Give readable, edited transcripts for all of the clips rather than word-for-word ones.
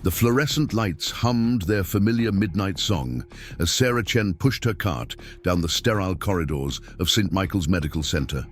The fluorescent lights hummed their familiar midnight song as Sarah Chen pushed her cart down the sterile corridors of St. Michael's Medical Center.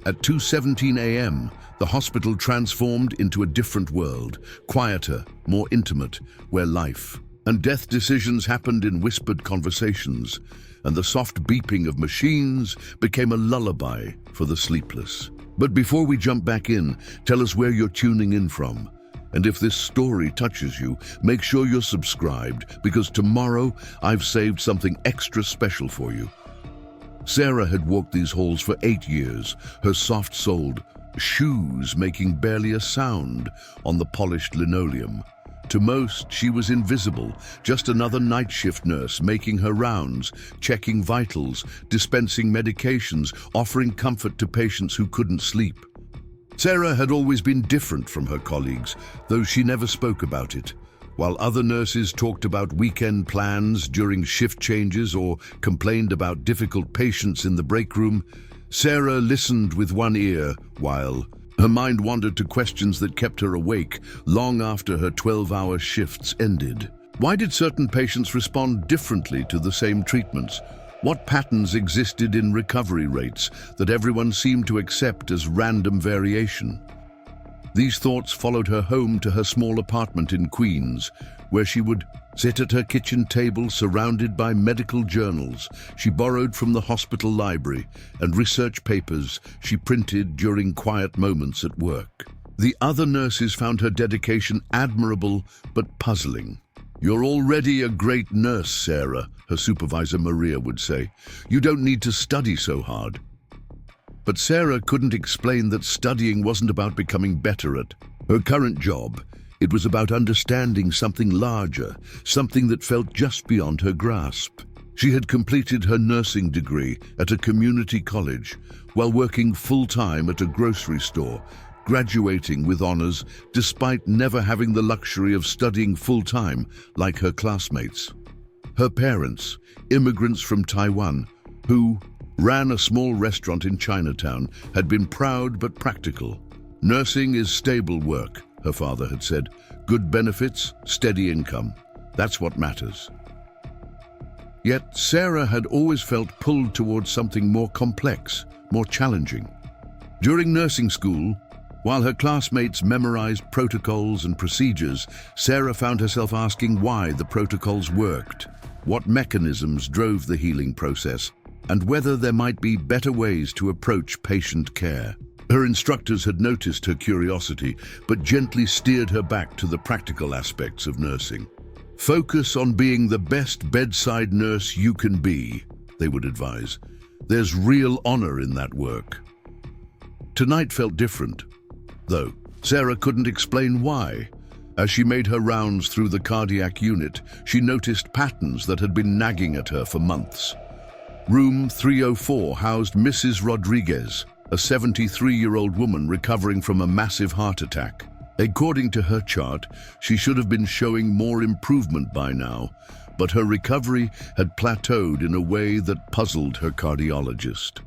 At 2:17 a.m., the hospital transformed into a different world, quieter, more intimate, where life and death decisions happened in whispered conversations, and the soft beeping of machines became a lullaby for the sleepless. But before we jump back in, tell us where you're tuning in from. And if this story touches you, make sure you're subscribed, because tomorrow I've saved something extra special for you. Sarah had walked these halls for 8 years, her soft-soled shoes making barely a sound on the polished linoleum. To most, she was invisible, just another night shift nurse making her rounds, checking vitals, dispensing medications, offering comfort to patients who couldn't sleep. Sarah had always been different from her colleagues, though she never spoke about it. While other nurses talked about weekend plans during shift changes or complained about difficult patients in the break room, Sarah listened with one ear while her mind wandered to questions that kept her awake long after her 12-hour shifts ended. Why did certain patients respond differently to the same treatments? What patterns existed in recovery rates that everyone seemed to accept as random variation? These thoughts followed her home to her small apartment in Queens, where she would sit at her kitchen table surrounded by medical journals she borrowed from the hospital library and research papers she printed during quiet moments at work. The other nurses found her dedication admirable but puzzling. "You're already a great nurse, Sarah," her supervisor Maria would say. "You don't need to study so hard." But Sarah couldn't explain that studying wasn't about becoming better at her current job. It was about understanding something larger, something that felt just beyond her grasp. She had completed her nursing degree at a community college while working full-time at a grocery store, graduating with honors despite never having the luxury of studying full-time like her classmates. Her parents, immigrants from Taiwan, who ran a small restaurant in Chinatown, had been proud but practical. "Nursing is stable work," her father had said. "Good benefits, steady income. That's what matters." Yet Sarah had always felt pulled towards something more complex, more challenging. During nursing school, while her classmates memorized protocols and procedures, Sarah found herself asking why the protocols worked, what mechanisms drove the healing process, and whether there might be better ways to approach patient care. Her instructors had noticed her curiosity, but gently steered her back to the practical aspects of nursing. "Focus on being the best bedside nurse you can be," they would advise. "There's real honor in that work." Tonight felt different, though Sarah couldn't explain why. As she made her rounds through the cardiac unit, she noticed patterns that had been nagging at her for months. Room 304 housed Mrs. Rodriguez, a 73-year-old woman recovering from a massive heart attack. According to her chart, she should have been showing more improvement by now, but her recovery had plateaued in a way that puzzled her cardiologist.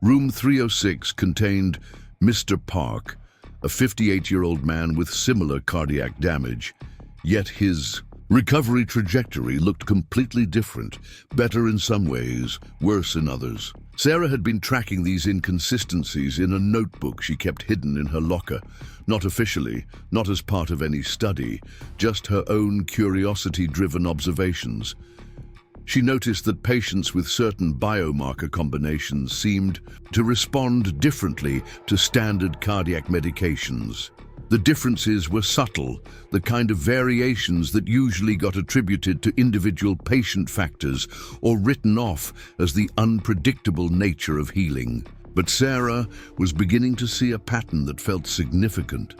Room 306 contained Mr. Park, a 58-year-old man with similar cardiac damage, yet his recovery trajectory looked completely different, better in some ways, worse in others. Sarah had been tracking these inconsistencies in a notebook she kept hidden in her locker, not officially, not as part of any study, just her own curiosity-driven observations. She noticed that patients with certain biomarker combinations seemed to respond differently to standard cardiac medications. The differences were subtle, the kind of variations that usually got attributed to individual patient factors or written off as the unpredictable nature of healing. But Sarah was beginning to see a pattern that felt significant.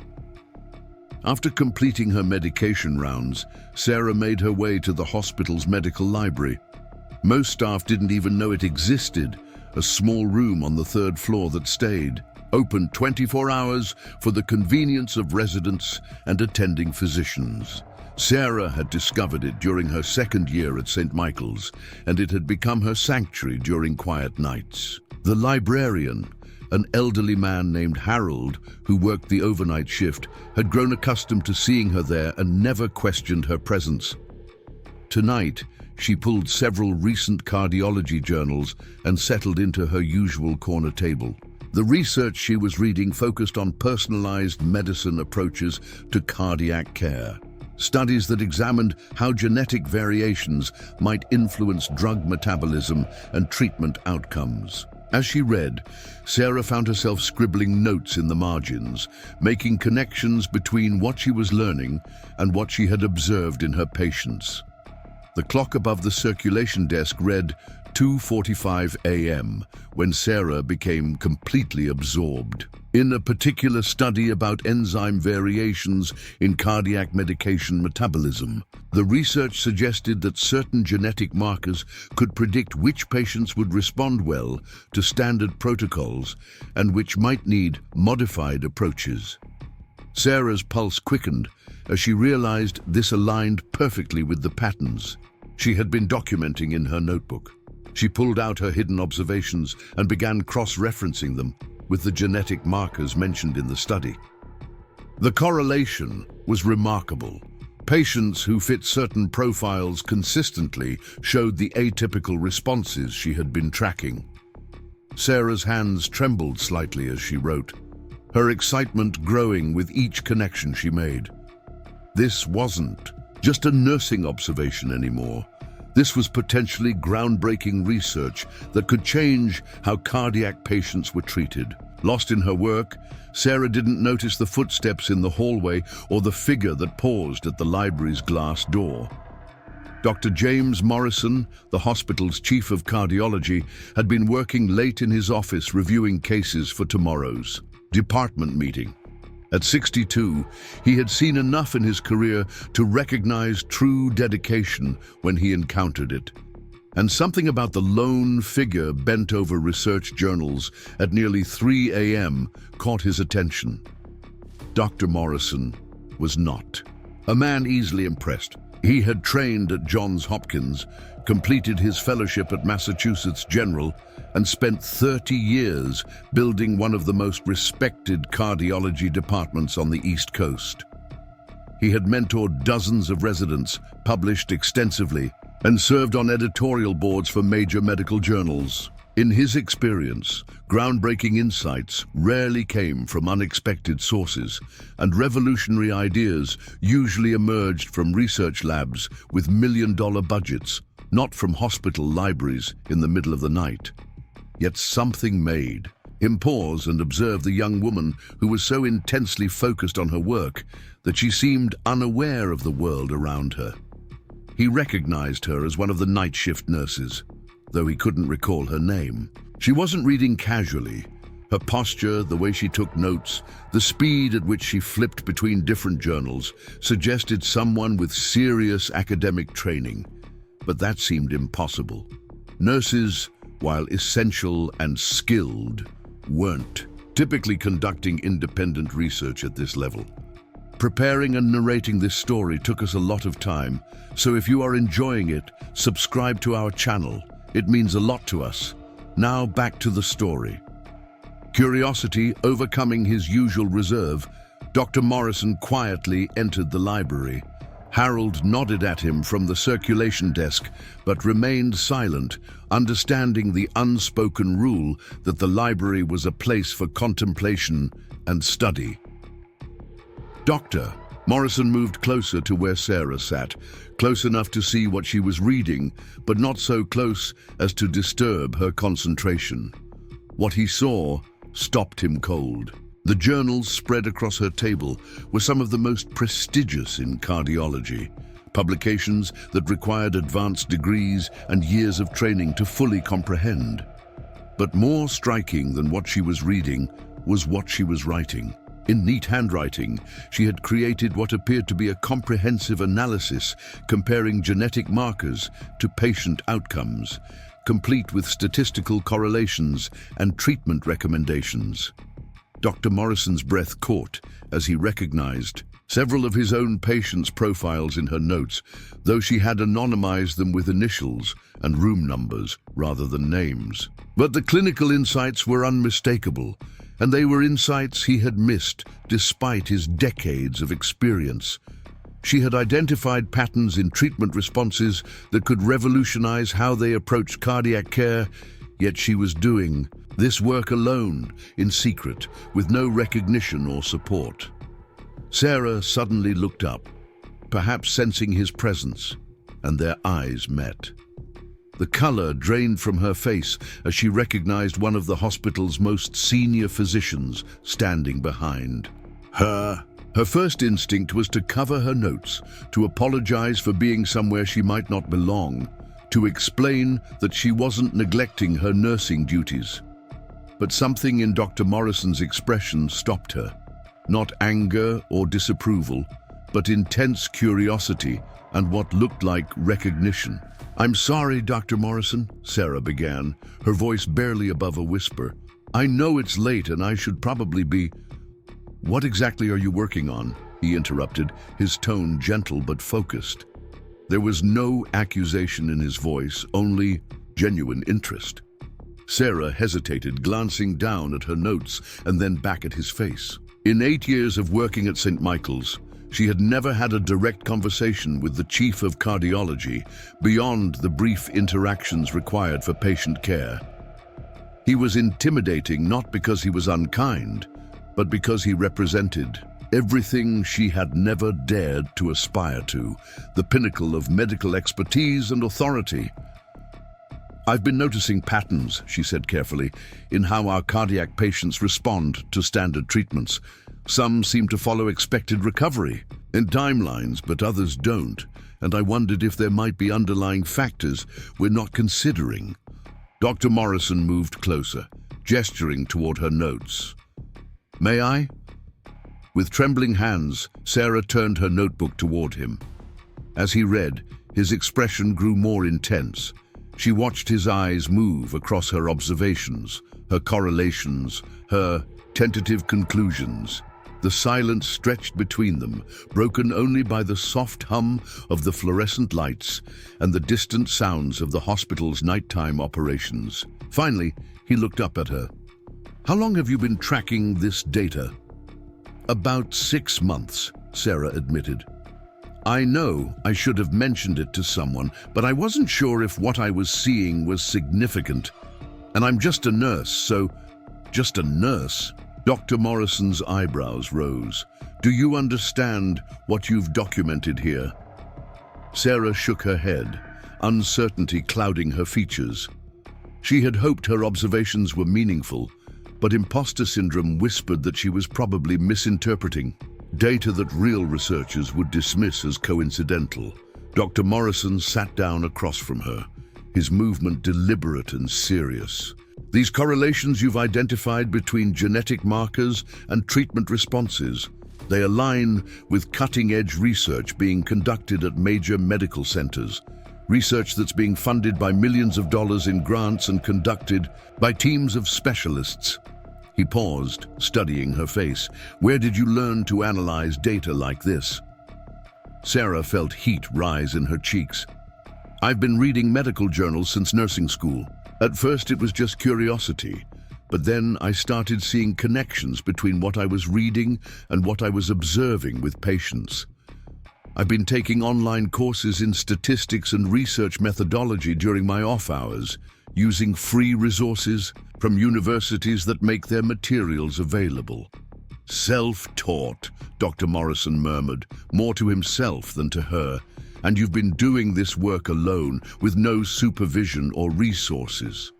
After completing her medication rounds, Sarah made her way to the hospital's medical library. Most staff didn't even know it existed, a small room on the 3rd floor that stayed open 24 hours for the convenience of residents and attending physicians. Sarah had discovered it during her 2nd year at St. Michael's, and it had become her sanctuary during quiet nights. The librarian, an elderly man named Harold, who worked the overnight shift, had grown accustomed to seeing her there and never questioned her presence. Tonight, she pulled several recent cardiology journals and settled into her usual corner table. The research she was reading focused on personalized medicine approaches to cardiac care. Studies that examined how genetic variations might influence drug metabolism and treatment outcomes. As she read, Sarah found herself scribbling notes in the margins, making connections between what she was learning and what she had observed in her patients. The clock above the circulation desk read 2:45 a.m. when Sarah became completely absorbed. In a particular study about enzyme variations in cardiac medication metabolism, the research suggested that certain genetic markers could predict which patients would respond well to standard protocols and which might need modified approaches. Sarah's pulse quickened as she realized this aligned perfectly with the patterns she had been documenting in her notebook. She pulled out her hidden observations and began cross-referencing them with the genetic markers mentioned in the study. The correlation was remarkable. Patients who fit certain profiles consistently showed the atypical responses she had been tracking. Sarah's hands trembled slightly as she wrote, her excitement growing with each connection she made. This wasn't just a nursing observation anymore. This was potentially groundbreaking research that could change how cardiac patients were treated. Lost in her work, Sarah didn't notice the footsteps in the hallway or the figure that paused at the library's glass door. Dr. James Morrison, the hospital's chief of cardiology, had been working late in his office reviewing cases for tomorrow's department meeting. At 62, he had seen enough in his career to recognize true dedication when he encountered it. And something about the lone figure bent over research journals at nearly 3 a.m. caught his attention. Dr. Morrison was not a man easily impressed. He had trained at Johns Hopkins, completed his fellowship at Massachusetts General, and spent 30 years building one of the most respected cardiology departments on the East Coast. He had mentored dozens of residents, published extensively, and served on editorial boards for major medical journals. In his experience, groundbreaking insights rarely came from unexpected sources, and revolutionary ideas usually emerged from research labs with million-dollar budgets, not from hospital libraries in the middle of the night. Yet something made him pause and observe the young woman who was so intensely focused on her work that she seemed unaware of the world around her. He recognized her as one of the night shift nurses, though he couldn't recall her name. She wasn't reading casually. Her posture, the way she took notes, the speed at which she flipped between different journals suggested someone with serious academic training. But that seemed impossible. Nurses, while essential and skilled, weren't typically conducting independent research at this level. Preparing and narrating this story took us a lot of time, so if you are enjoying it, subscribe to our channel. It means a lot to us. Now back to the story. Curiosity overcoming his usual reserve, Dr. Morrison quietly entered the library. Harold nodded at him from the circulation desk, but remained silent, understanding the unspoken rule that the library was a place for contemplation and study. Doctor, Morrison moved closer to where Sarah sat, close enough to see what she was reading, but not so close as to disturb her concentration. What he saw stopped him cold. The journals spread across her table were some of the most prestigious in cardiology, publications that required advanced degrees and years of training to fully comprehend. But more striking than what she was reading was what she was writing. In neat handwriting, she had created what appeared to be a comprehensive analysis comparing genetic markers to patient outcomes, complete with statistical correlations and treatment recommendations. Dr. Morrison's breath caught as he recognized several of his own patients' profiles in her notes, though she had anonymized them with initials and room numbers rather than names. But the clinical insights were unmistakable, and they were insights he had missed despite his decades of experience. She had identified patterns in treatment responses that could revolutionize how they approached cardiac care, yet she was doing this work alone, in secret, with no recognition or support. Sarah suddenly looked up, perhaps sensing his presence, and their eyes met. The color drained from her face as she recognized one of the hospital's most senior physicians standing behind her. Her first instinct was to cover her notes, to apologize for being somewhere she might not belong, to explain that she wasn't neglecting her nursing duties. But something in Dr. Morrison's expression stopped her. Not anger or disapproval, but intense curiosity and what looked like recognition. "I'm sorry, Dr. Morrison," Sarah began, her voice barely above a whisper. "I know it's late and I should probably be—" "What exactly are you working on?" he interrupted, his tone gentle but focused. There was no accusation in his voice, only genuine interest. Sarah hesitated, glancing down at her notes and then back at his face. In 8 years of working at St. Michael's, she had never had a direct conversation with the chief of cardiology beyond the brief interactions required for patient care. He was intimidating not because he was unkind, but because he represented everything she had never dared to aspire to, the pinnacle of medical expertise and authority. "I've been noticing patterns," she said carefully, "in how our cardiac patients respond to standard treatments. Some seem to follow expected recovery in timelines, but others don't, and I wondered if there might be underlying factors we're not considering." Dr. Morrison moved closer, gesturing toward her notes. "May I?" With trembling hands, Sarah turned her notebook toward him. As he read, his expression grew more intense. She watched his eyes move across her observations, her correlations, her tentative conclusions. The silence stretched between them, broken only by the soft hum of the fluorescent lights and the distant sounds of the hospital's nighttime operations. Finally, he looked up at her. "How long have you been tracking this data?" "About 6 months," Sarah admitted. "I know I should have mentioned it to someone, but I wasn't sure if what I was seeing was significant. And I'm just a nurse, so—" "Just a nurse?" Dr. Morrison's eyebrows rose. "Do you understand what you've documented here?" Sarah shook her head, uncertainty clouding her features. She had hoped her observations were meaningful, but imposter syndrome whispered that she was probably misinterpreting data that real researchers would dismiss as coincidental. Dr. Morrison sat down across from her, his movement deliberate and serious. "These correlations you've identified between genetic markers and treatment responses, they align with cutting-edge research being conducted at major medical centers, research that's being funded by millions of dollars in grants and conducted by teams of specialists." He paused, studying her face. "Where did you learn to analyze data like this?" Sarah felt heat rise in her cheeks. "I've been reading medical journals since nursing school. At first it was just curiosity, but then I started seeing connections between what I was reading and what I was observing with patients. I've been taking online courses in statistics and research methodology during my off hours, using free resources from universities that make their materials available." "Self-taught," Dr. Morrison murmured, more to himself than to her. "And you've been doing this work alone, with no supervision or resources."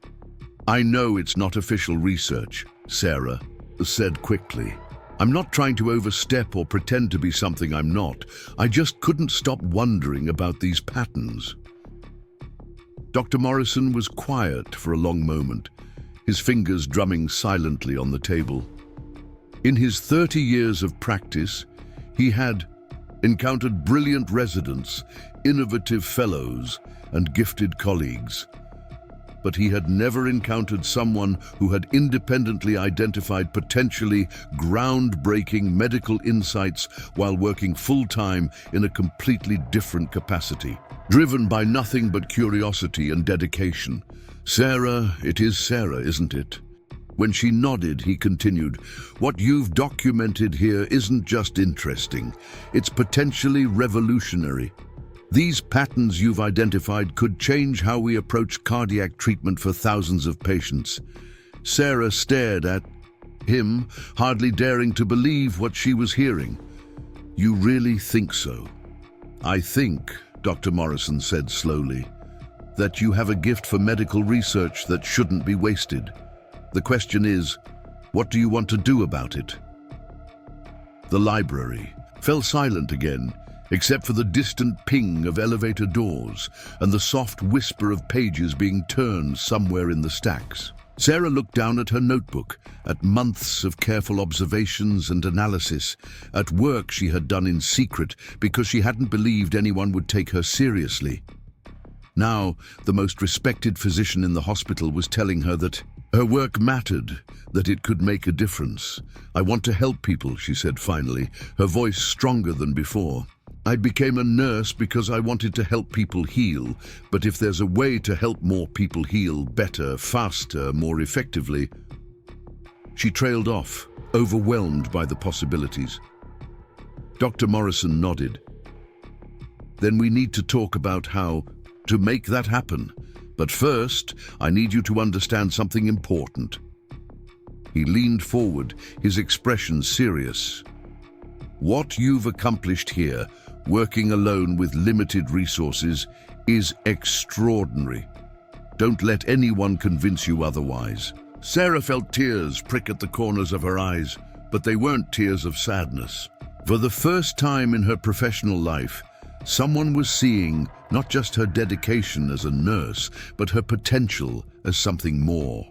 "I know it's not official research," Sarah said quickly. "I'm not trying to overstep or pretend to be something I'm not. I just couldn't stop wondering about these patterns." Dr. Morrison was quiet for a long moment, his fingers drumming silently on the table. In his 30 years of practice, he had encountered brilliant residents, innovative fellows, and gifted colleagues. but he had never encountered someone who had independently identified potentially groundbreaking medical insights while working full-time in a completely different capacity. Driven by nothing but curiosity and dedication. Sarah, it is Sarah, isn't it? When she nodded, he continued, "What you've documented here isn't just interesting, it's potentially revolutionary. These patterns you've identified could change how we approach cardiac treatment for thousands of patients." Sarah stared at him, hardly daring to believe what she was hearing. "You really think so?" "I think," Dr. Morrison said slowly, "that you have a gift for medical research that shouldn't be wasted. The question is, what do you want to do about it?" The library fell silent again, except for the distant ping of elevator doors and the soft whisper of pages being turned somewhere in the stacks. Sarah looked down at her notebook, at months of careful observations and analysis, at work she had done in secret because she hadn't believed anyone would take her seriously. Now, the most respected physician in the hospital was telling her that her work mattered, that it could make a difference. "I want to help people," she said finally, her voice stronger than before. "I became a nurse because I wanted to help people heal, but if there's a way to help more people heal better, faster, more effectively..." She trailed off, overwhelmed by the possibilities. Dr. Morrison nodded. "Then we need to talk about how to make that happen. But first, I need you to understand something important." He leaned forward, his expression serious. "What you've accomplished here, working alone with limited resources, is extraordinary. Don't let anyone convince you otherwise." Sarah felt tears prick at the corners of her eyes, but they weren't tears of sadness. For the first time in her professional life, someone was seeing not just her dedication as a nurse, but her potential as something more.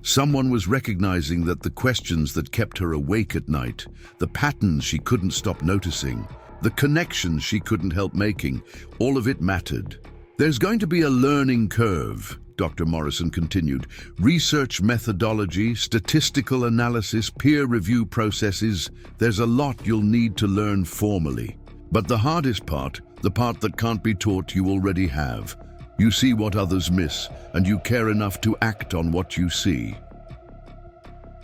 Someone was recognizing that the questions that kept her awake at night, the patterns she couldn't stop noticing, the connections she couldn't help making, all of it mattered. "There's going to be a learning curve," Dr. Morrison continued. "Research methodology, statistical analysis, peer review processes. There's a lot you'll need to learn formally. But the hardest part, the part that can't be taught, you already have. You see what others miss, and you care enough to act on what you see."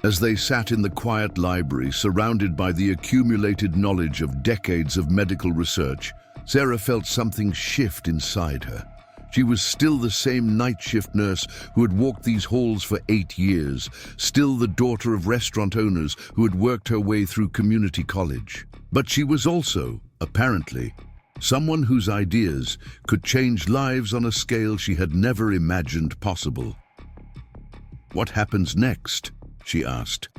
As they sat in the quiet library, surrounded by the accumulated knowledge of decades of medical research, Sarah felt something shift inside her. She was still the same night shift nurse who had walked these halls for 8 years, still the daughter of restaurant owners who had worked her way through community college. But she was also, apparently, someone whose ideas could change lives on a scale she had never imagined possible. "What happens next?" she asked.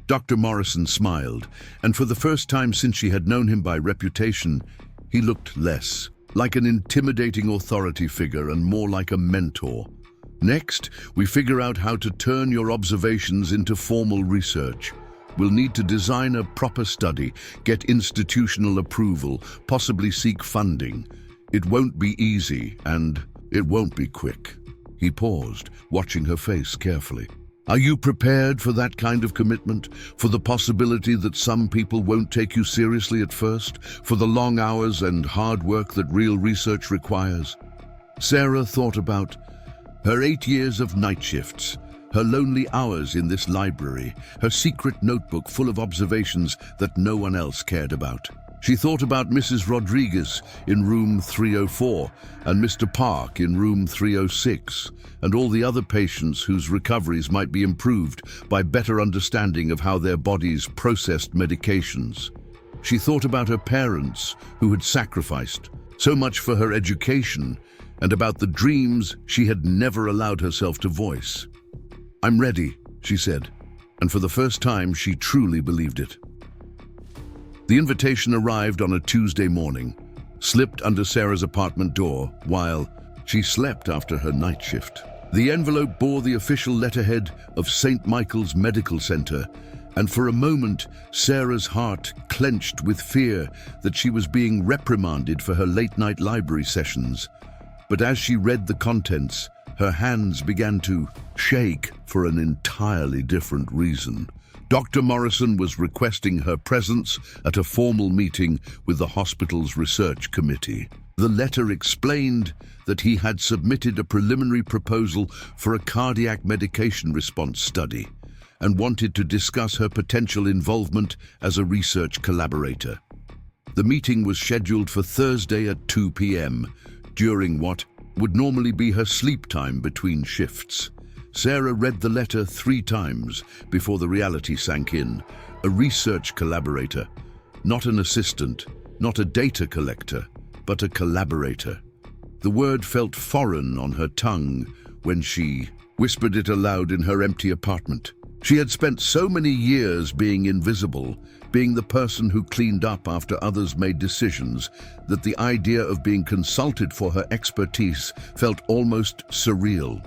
Dr. Morrison smiled, and for the first time since she had known him by reputation, he looked less like an intimidating authority figure and more like a mentor. "Next, we figure out how to turn your observations into formal research. We'll need to design a proper study, get institutional approval, possibly seek funding. It won't be easy, and it won't be quick." He paused, watching her face carefully. "Are you prepared for that kind of commitment? For the possibility that some people won't take you seriously at first? For the long hours and hard work that real research requires?" Sarah thought about her 8 years of night shifts, her lonely hours in this library, her secret notebook full of observations that no one else cared about. She thought about Mrs. Rodriguez in room 304 and Mr. Park in room 306, and all the other patients whose recoveries might be improved by better understanding of how their bodies processed medications. She thought about her parents who had sacrificed so much for her education, and about the dreams she had never allowed herself to voice. "I'm ready," she said, and for the first time she truly believed it. The invitation arrived on a Tuesday morning, slipped under Sarah's apartment door while she slept after her night shift. The envelope bore the official letterhead of St. Michael's Medical Center, and for a moment Sarah's heart clenched with fear that she was being reprimanded for her late-night library sessions. But as she read the contents, Her hands began to shake for an entirely different reason. Dr. Morrison was requesting her presence at a formal meeting with the hospital's research committee. The letter explained that he had submitted a preliminary proposal for a cardiac medication response study and wanted to discuss her potential involvement as a research collaborator. The meeting was scheduled for Thursday at 2 p.m., during what would normally be her sleep time between shifts. Sarah read the letter 3 times before the reality sank in. A research collaborator, not an assistant, not a data collector, but a collaborator. The word felt foreign on her tongue when she whispered it aloud in her empty apartment. She had spent so many years being invisible, being the person who cleaned up after others made decisions, that the idea of being consulted for her expertise felt almost surreal.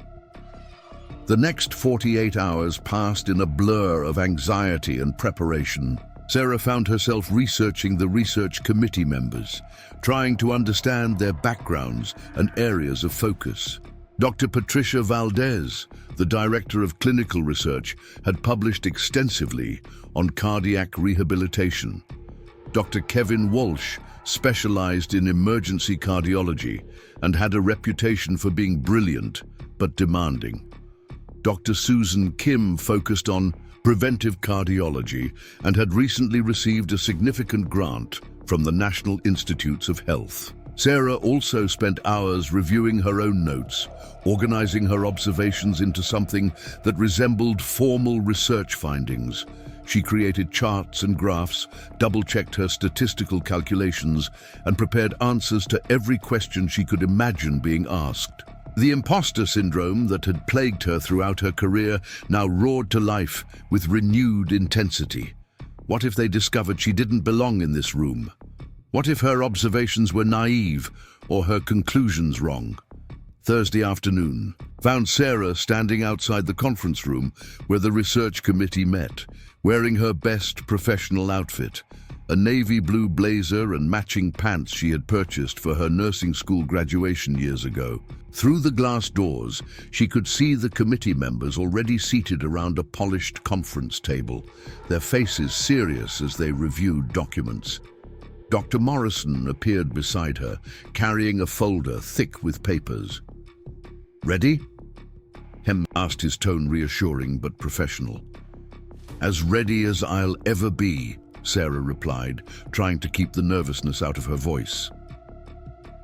The next 48 hours passed in a blur of anxiety and preparation. Sarah found herself researching the research committee members, trying to understand their backgrounds and areas of focus. Dr. Patricia Valdez, the director of clinical research, had published extensively on cardiac rehabilitation. Dr. Kevin Walsh specialized in emergency cardiology and had a reputation for being brilliant but demanding. Dr. Susan Kim focused on preventive cardiology and had recently received a significant grant from the National Institutes of Health. Sarah also spent hours reviewing her own notes, organizing her observations into something that resembled formal research findings. She created charts and graphs, double-checked her statistical calculations, and prepared answers to every question she could imagine being asked. The imposter syndrome that had plagued her throughout her career now roared to life with renewed intensity. What if they discovered she didn't belong in this room? What if her observations were naive or her conclusions wrong? Thursday afternoon found Sarah standing outside the conference room where the research committee met, wearing her best professional outfit, a navy blue blazer and matching pants she had purchased for her nursing school graduation years ago. Through the glass doors, she could see the committee members already seated around a polished conference table, their faces serious as they reviewed documents. Dr. Morrison appeared beside her, carrying a folder thick with papers. "Ready?" Hem asked, his tone reassuring but professional. "As ready as I'll ever be," Sarah replied, trying to keep the nervousness out of her voice.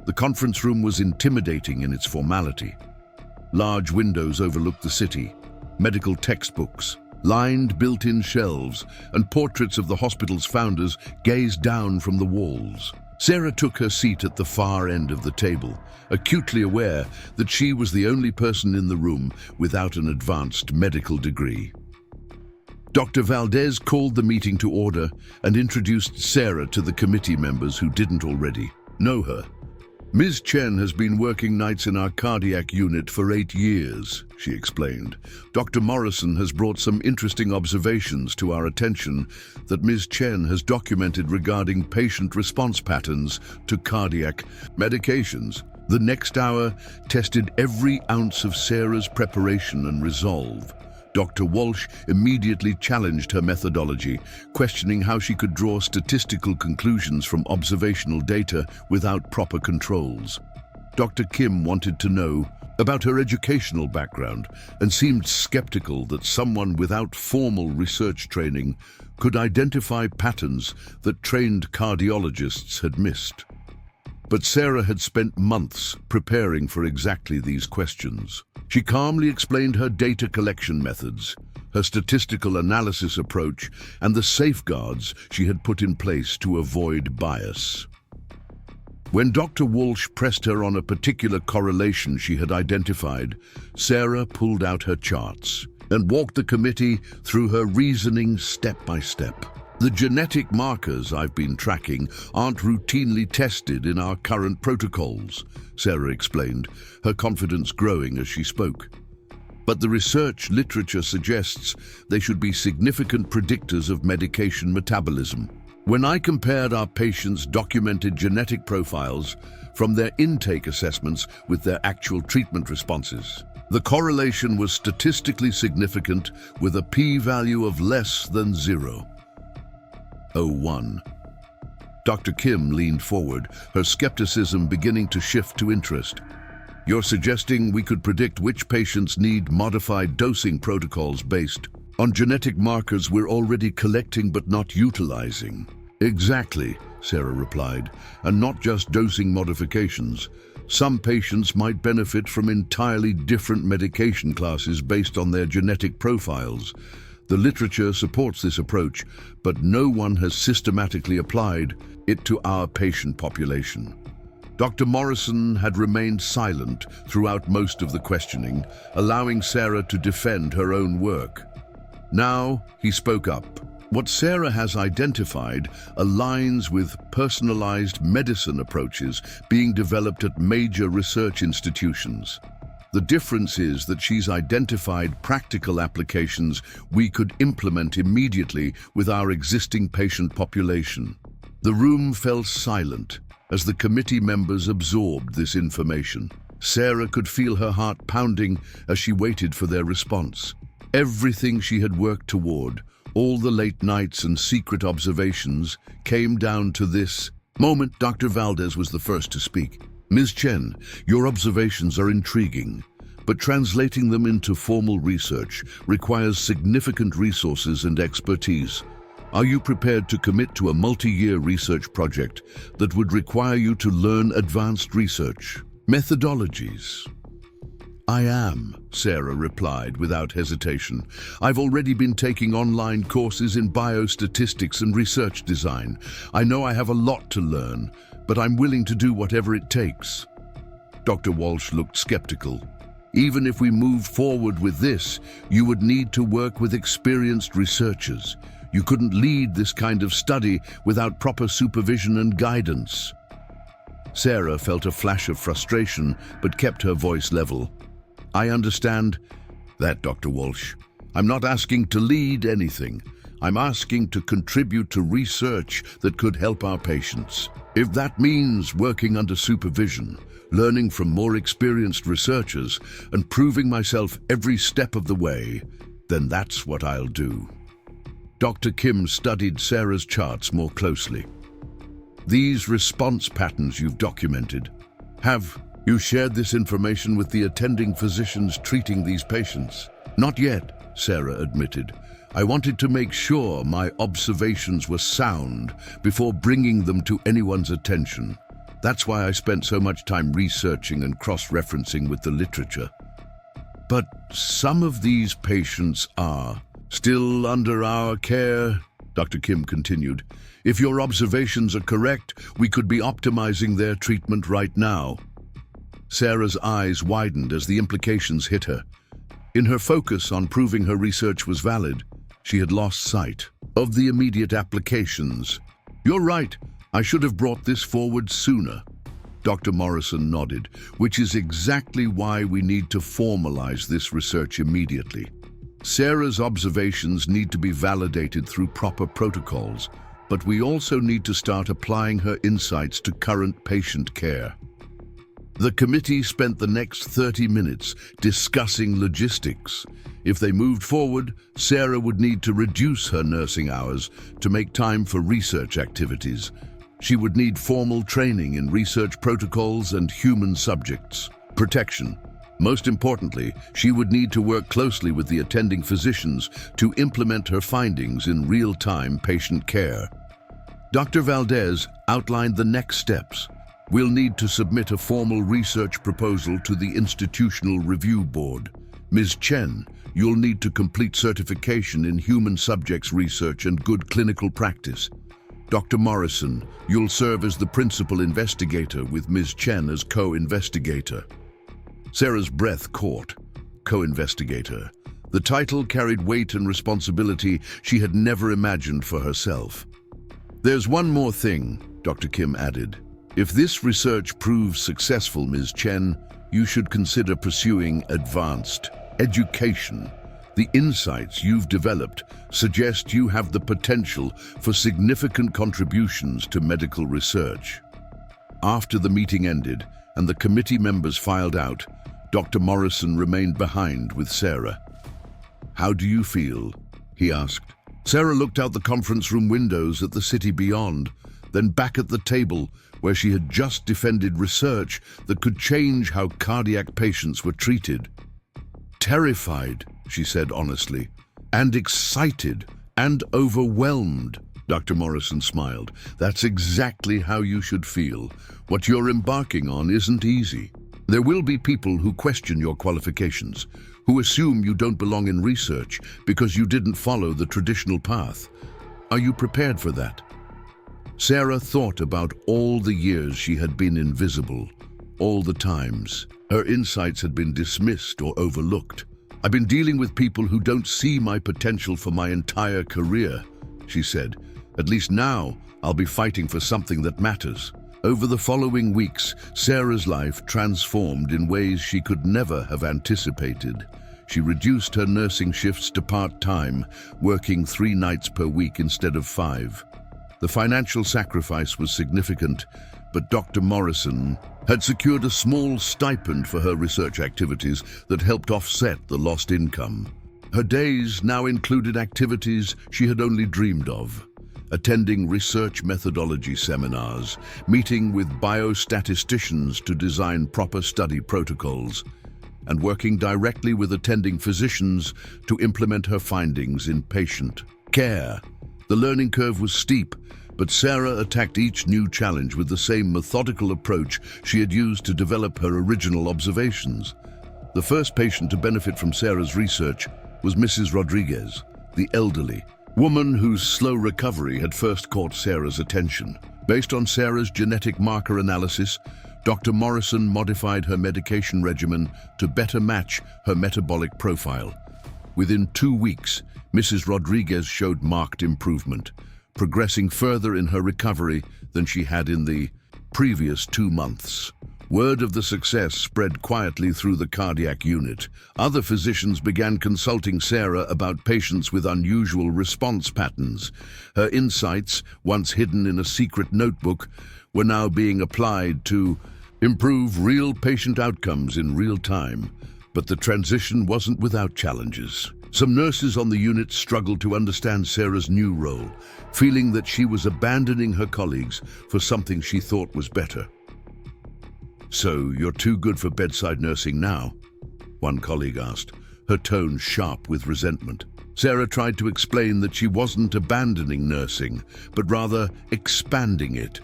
The conference room was intimidating in its formality. Large windows overlooked the city, medical textbooks, lined built-in shelves, and portraits of the hospital's founders gazed down from the walls. Sarah took her seat at the far end of the table, acutely aware that she was the only person in the room without an advanced medical degree. Dr. Valdez called the meeting to order and introduced Sarah to the committee members who didn't already know her. "Ms. Chen has been working nights in our cardiac unit for 8 years, she explained. Dr. Morrison has brought some interesting observations to our attention that Ms. Chen has documented regarding patient response patterns to cardiac medications. The next hour tested every ounce of Sarah's preparation and resolve. Dr. Walsh immediately challenged her methodology, questioning how she could draw statistical conclusions from observational data without proper controls. Dr. Kim wanted to know about her educational background and seemed skeptical that someone without formal research training could identify patterns that trained cardiologists had missed. But Sarah had spent months preparing for exactly these questions. She calmly explained her data collection methods, her statistical analysis approach, and the safeguards she had put in place to avoid bias. When Dr. Walsh pressed her on a particular correlation she had identified, Sarah pulled out her charts and walked the committee through her reasoning step by step. "The genetic markers I've been tracking aren't routinely tested in our current protocols," Sarah explained, her confidence growing as she spoke. "But the research literature suggests they should be significant predictors of medication metabolism. When I compared our patients' documented genetic profiles from their intake assessments with their actual treatment responses, The correlation was statistically significant with a p-value of less than 0.01. Dr. Kim leaned forward, her skepticism beginning to shift to interest. You're suggesting we could predict which patients need modified dosing protocols based on genetic markers we're already collecting but not utilizing? Exactly, Sarah replied, and not just dosing modifications. Some patients might benefit from entirely different medication classes based on their genetic profiles. The literature supports this approach, but no one has systematically applied it to our patient population. Dr. Morrison had remained silent throughout most of the questioning, allowing Sarah to defend her own work. Now he spoke up. What Sarah has identified aligns with personalized medicine approaches being developed at major research institutions. The difference is that she's identified practical applications we could implement immediately with our existing patient population. The room fell silent as the committee members absorbed this information. Sarah could feel her heart pounding as she waited for their response. Everything she had worked toward, all the late nights and secret observations, came down to this moment. Dr. Valdez was the first to speak. Ms. Chen, your observations are intriguing, but translating them into formal research requires significant resources and expertise. Are you prepared to commit to a multi-year research project that would require you to learn advanced research methodologies? I am, Sarah replied without hesitation. I've already been taking online courses in biostatistics and research design. I know I have a lot to learn, but I'm willing to do whatever it takes. Dr. Walsh looked skeptical. Even if we moved forward with this, you would need to work with experienced researchers. You couldn't lead this kind of study without proper supervision and guidance. Sarah felt a flash of frustration, but kept her voice level. I understand that, Dr. Walsh. I'm not asking to lead anything. I'm asking to contribute to research that could help our patients. If that means working under supervision, learning from more experienced researchers, and proving myself every step of the way, then that's what I'll do. Dr. Kim studied Sarah's charts more closely. These response patterns you've documented, have you shared this information with the attending physicians treating these patients? Not yet, Sarah admitted. I wanted to make sure my observations were sound before bringing them to anyone's attention. That's why I spent so much time researching and cross-referencing with the literature. But some of these patients are still under our care, Dr. Kim continued. If your observations are correct, we could be optimizing their treatment right now. Sarah's eyes widened as the implications hit her. In her focus on proving her research was valid, she had lost sight of the immediate applications. You're right, I should have brought this forward sooner. Dr. Morrison nodded, which is exactly why we need to formalize this research immediately. Sarah's observations need to be validated through proper protocols, but we also need to start applying her insights to current patient care. The committee spent the next 30 minutes discussing logistics. If they moved forward, Sarah would need to reduce her nursing hours to make time for research activities. She would need formal training in research protocols and human subjects protection. Most importantly, she would need to work closely with the attending physicians to implement her findings in real-time patient care. Dr. Valdez outlined the next steps. We'll need to submit a formal research proposal to the Institutional Review Board. Ms. Chen, you'll need to complete certification in human subjects research and good clinical practice. Dr. Morrison, you'll serve as the principal investigator with Ms. Chen as co-investigator. Sarah's breath caught. Co-investigator. The title carried weight and responsibility she had never imagined for herself. There's one more thing, Dr. Kim added. If this research proves successful, Ms. Chen, you should consider pursuing advanced education. The insights you've developed suggest you have the potential for significant contributions to medical research. After the meeting ended and the committee members filed out, Dr. Morrison remained behind with Sarah. "How do you feel?" he asked. Sarah looked out the conference room windows at the city beyond, then back at the table where she had just defended research that could change how cardiac patients were treated. "Terrified," she said honestly, "and excited, and overwhelmed." Dr. Morrison smiled. "That's exactly how you should feel. What you're embarking on isn't easy. There will be people who question your qualifications, who assume you don't belong in research because you didn't follow the traditional path. Are you prepared for that?" Sarah thought about all the years she had been invisible, all the times her insights had been dismissed or overlooked. "I've been dealing with people who don't see my potential for my entire career," she said. "At least now I'll be fighting for something that matters." Over the following weeks, Sarah's life transformed in ways she could never have anticipated. She reduced her nursing shifts to part-time, working 3 nights per week instead of 5. The financial sacrifice was significant, but Dr. Morrison had secured a small stipend for her research activities that helped offset the lost income. Her days now included activities she had only dreamed of: attending research methodology seminars, meeting with biostatisticians to design proper study protocols, and working directly with attending physicians to implement her findings in patient care. The learning curve was steep, but Sarah attacked each new challenge with the same methodical approach she had used to develop her original observations. The first patient to benefit from Sarah's research was Mrs. Rodriguez, the elderly woman whose slow recovery had first caught Sarah's attention. Based on Sarah's genetic marker analysis, Dr. Morrison modified her medication regimen to better match her metabolic profile. Within 2 weeks, Mrs. Rodriguez showed marked improvement, progressing further in her recovery than she had in the previous 2 months. Word of the success spread quietly through the cardiac unit. Other physicians began consulting Sarah about patients with unusual response patterns. Her insights, once hidden in a secret notebook, were now being applied to improve real patient outcomes in real time. But the transition wasn't without challenges. Some nurses on the unit struggled to understand Sarah's new role, feeling that she was abandoning her colleagues for something she thought was better. "So you're too good for bedside nursing now?" one colleague asked, her tone sharp with resentment. Sarah tried to explain that she wasn't abandoning nursing, but rather expanding it.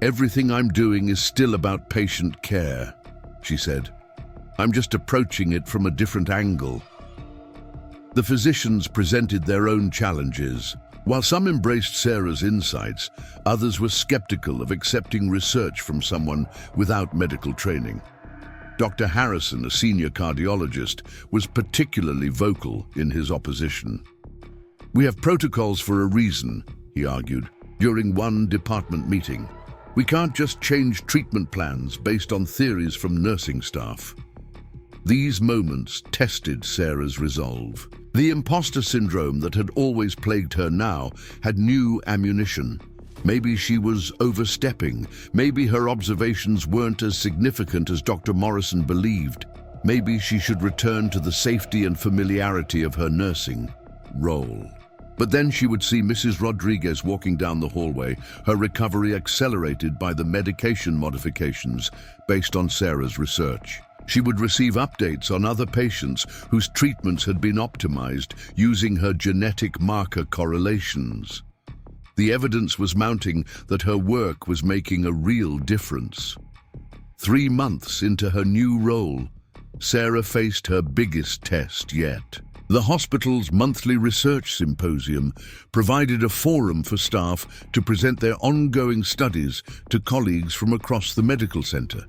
"Everything I'm doing is still about patient care," she said. "I'm just approaching it from a different angle." The physicians presented their own challenges. While some embraced Sarah's insights, others were skeptical of accepting research from someone without medical training. Dr. Harrison, a senior cardiologist, was particularly vocal in his opposition. "We have protocols for a reason," he argued, during one department meeting. "We can't just change treatment plans based on theories from nursing staff." These moments tested Sarah's resolve. The imposter syndrome that had always plagued her now had new ammunition. Maybe she was overstepping. Maybe her observations weren't as significant as Dr. Morrison believed. Maybe she should return to the safety and familiarity of her nursing role. But then she would see Mrs. Rodriguez walking down the hallway, her recovery accelerated by the medication modifications based on Sarah's research. She would receive updates on other patients whose treatments had been optimized using her genetic marker correlations. The evidence was mounting that her work was making a real difference. 3 months into her new role, Sarah faced her biggest test yet. The hospital's monthly research symposium provided a forum for staff to present their ongoing studies to colleagues from across the medical center.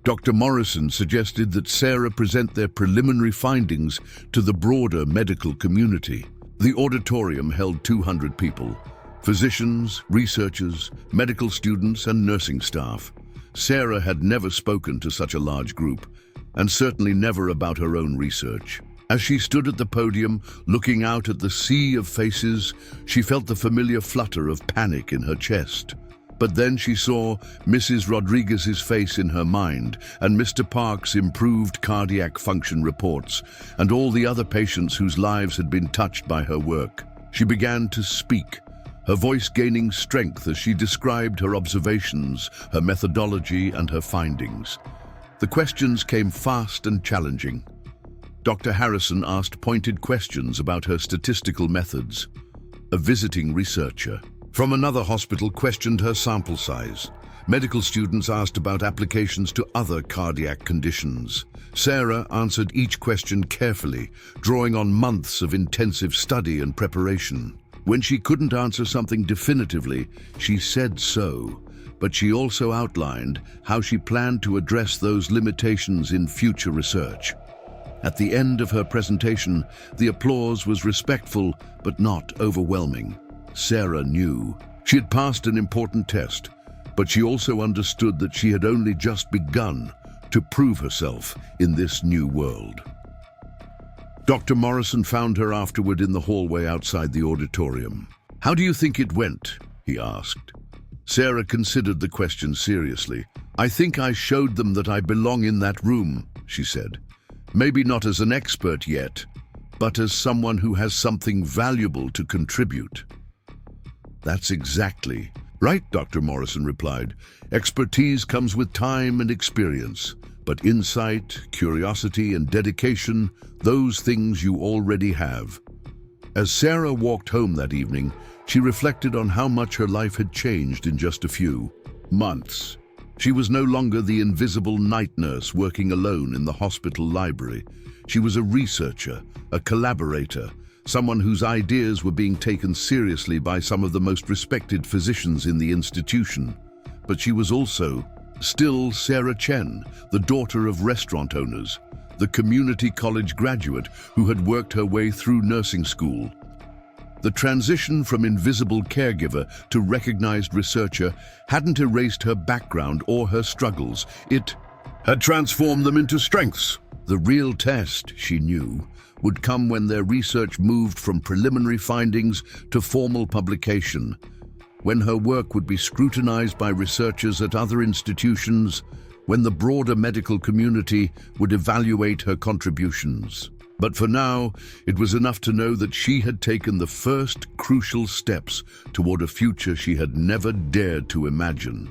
Dr. Morrison suggested that Sarah present their preliminary findings to the broader medical community. The auditorium held 200 people: physicians, researchers, medical students, and nursing staff. Sarah had never spoken to such a large group, and certainly never about her own research. As she stood at the podium, looking out at the sea of faces, she felt the familiar flutter of panic in her chest. But then she saw Mrs. Rodriguez's face in her mind and Mr. Park's improved cardiac function reports and all the other patients whose lives had been touched by her work. She began to speak, her voice gaining strength as she described her observations, her methodology, and her findings. The questions came fast and challenging. Dr. Harrison asked pointed questions about her statistical methods. A visiting researcher from another hospital questioned her sample size. Medical students asked about applications to other cardiac conditions. Sarah answered each question carefully, drawing on months of intensive study and preparation. When she couldn't answer something definitively, she said so, but she also outlined how she planned to address those limitations in future research. At the end of her presentation, the applause was respectful but not overwhelming. Sarah knew she had passed an important test, but she also understood that she had only just begun to prove herself in this new world. Dr. Morrison found her afterward in the hallway outside the auditorium. "How do you think it went?" he asked. Sarah considered the question seriously. "I think I showed them that I belong in that room," she said. "Maybe not as an expert yet, but as someone who has something valuable to contribute." "That's exactly right," Dr. Morrison replied. "Expertise comes with time and experience, but insight, curiosity, and dedication, those things you already have." As Sarah walked home that evening, she reflected on how much her life had changed in just a few months. She was no longer the invisible night nurse working alone in the hospital library. She was a researcher, a collaborator, someone whose ideas were being taken seriously by some of the most respected physicians in the institution. But she was also still Sarah Chen, the daughter of restaurant owners, the community college graduate who had worked her way through nursing school. The transition from invisible caregiver to recognized researcher hadn't erased her background or her struggles. It had transformed them into strengths. The real test, she knew, would come when their research moved from preliminary findings to formal publication, when her work would be scrutinized by researchers at other institutions, when the broader medical community would evaluate her contributions. But for now, it was enough to know that she had taken the first crucial steps toward a future she had never dared to imagine.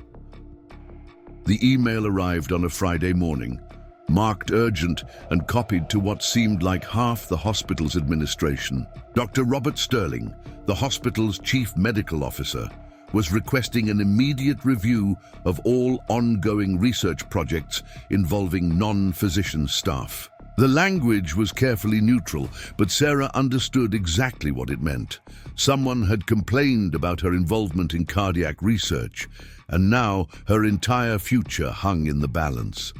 The email arrived on a Friday morning, marked urgent and copied to what seemed like half the hospital's administration. Dr. Robert Sterling, the hospital's chief medical officer, was requesting an immediate review of all ongoing research projects involving non-physician staff. The language was carefully neutral, but Sarah understood exactly what it meant. Someone had complained about her involvement in cardiac research, and now her entire future hung in the balance.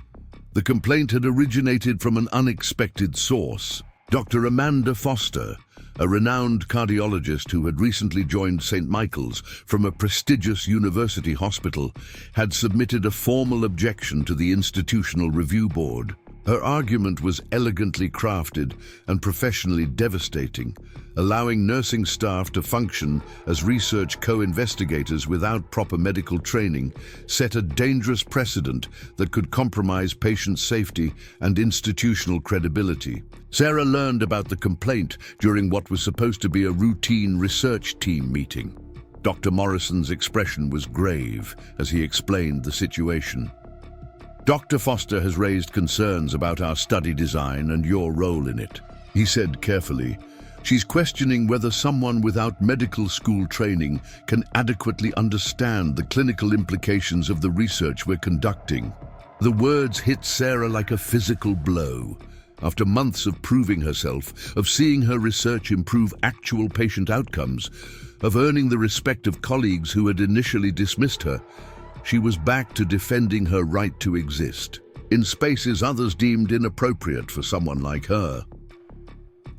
The complaint had originated from an unexpected source. Dr. Amanda Foster, a renowned cardiologist who had recently joined St. Michael's from a prestigious university hospital, had submitted a formal objection to the Institutional Review Board. Her argument was elegantly crafted and professionally devastating, allowing nursing staff to function as research co-investigators without proper medical training set a dangerous precedent that could compromise patient safety and institutional credibility. Sarah learned about the complaint during what was supposed to be a routine research team meeting. Dr. Morrison's expression was grave as he explained the situation. "Dr. Foster has raised concerns about our study design and your role in it," he said carefully. "She's questioning whether someone without medical school training can adequately understand the clinical implications of the research we're conducting." The words hit Sarah like a physical blow. After months of proving herself, of seeing her research improve actual patient outcomes, of earning the respect of colleagues who had initially dismissed her, she was back to defending her right to exist, in spaces others deemed inappropriate for someone like her.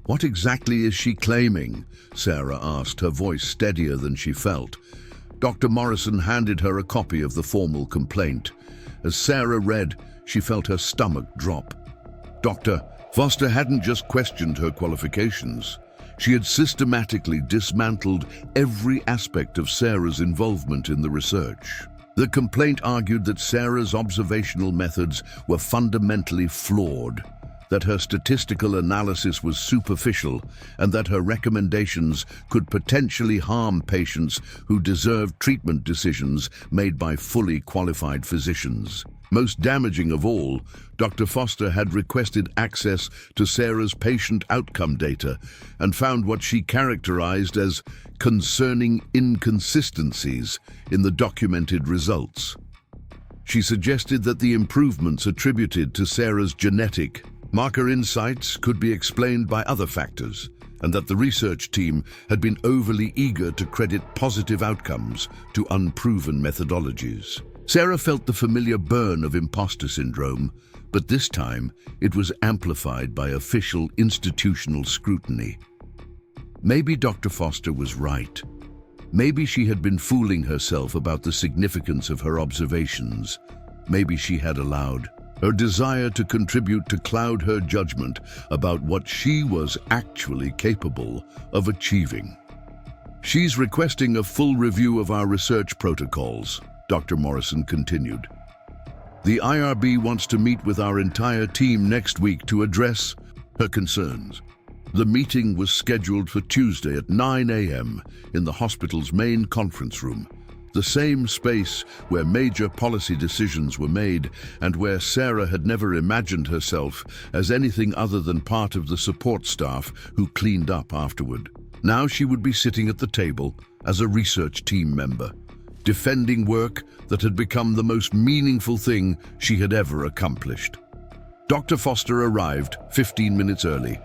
"What exactly is she claiming?" Sarah asked, her voice steadier than she felt. Dr. Morrison handed her a copy of the formal complaint. As Sarah read, she felt her stomach drop. Dr. Foster hadn't just questioned her qualifications. She had systematically dismantled every aspect of Sarah's involvement in the research. The complaint argued that Sarah's observational methods were fundamentally flawed, that her statistical analysis was superficial, and that her recommendations could potentially harm patients who deserved treatment decisions made by fully qualified physicians. Most damaging of all, Dr. Foster had requested access to Sarah's patient outcome data and found what she characterized as concerning inconsistencies in the documented results. She suggested that the improvements attributed to Sarah's genetic marker insights could be explained by other factors, and that the research team had been overly eager to credit positive outcomes to unproven methodologies. Sarah felt the familiar burn of imposter syndrome, but this time it was amplified by official institutional scrutiny. Maybe Dr. Foster was right. Maybe she had been fooling herself about the significance of her observations. Maybe she had allowed her desire to contribute to cloud her judgment about what she was actually capable of achieving. "She's requesting a full review of our research protocols," Dr. Morrison continued. "The IRB wants to meet with our entire team next week to address her concerns." The meeting was scheduled for Tuesday at 9 a.m. in the hospital's main conference room, the same space where major policy decisions were made and where Sarah had never imagined herself as anything other than part of the support staff who cleaned up afterward. Now she would be sitting at the table as a research team member, defending work that had become the most meaningful thing she had ever accomplished. Dr. Foster arrived 15 minutes early,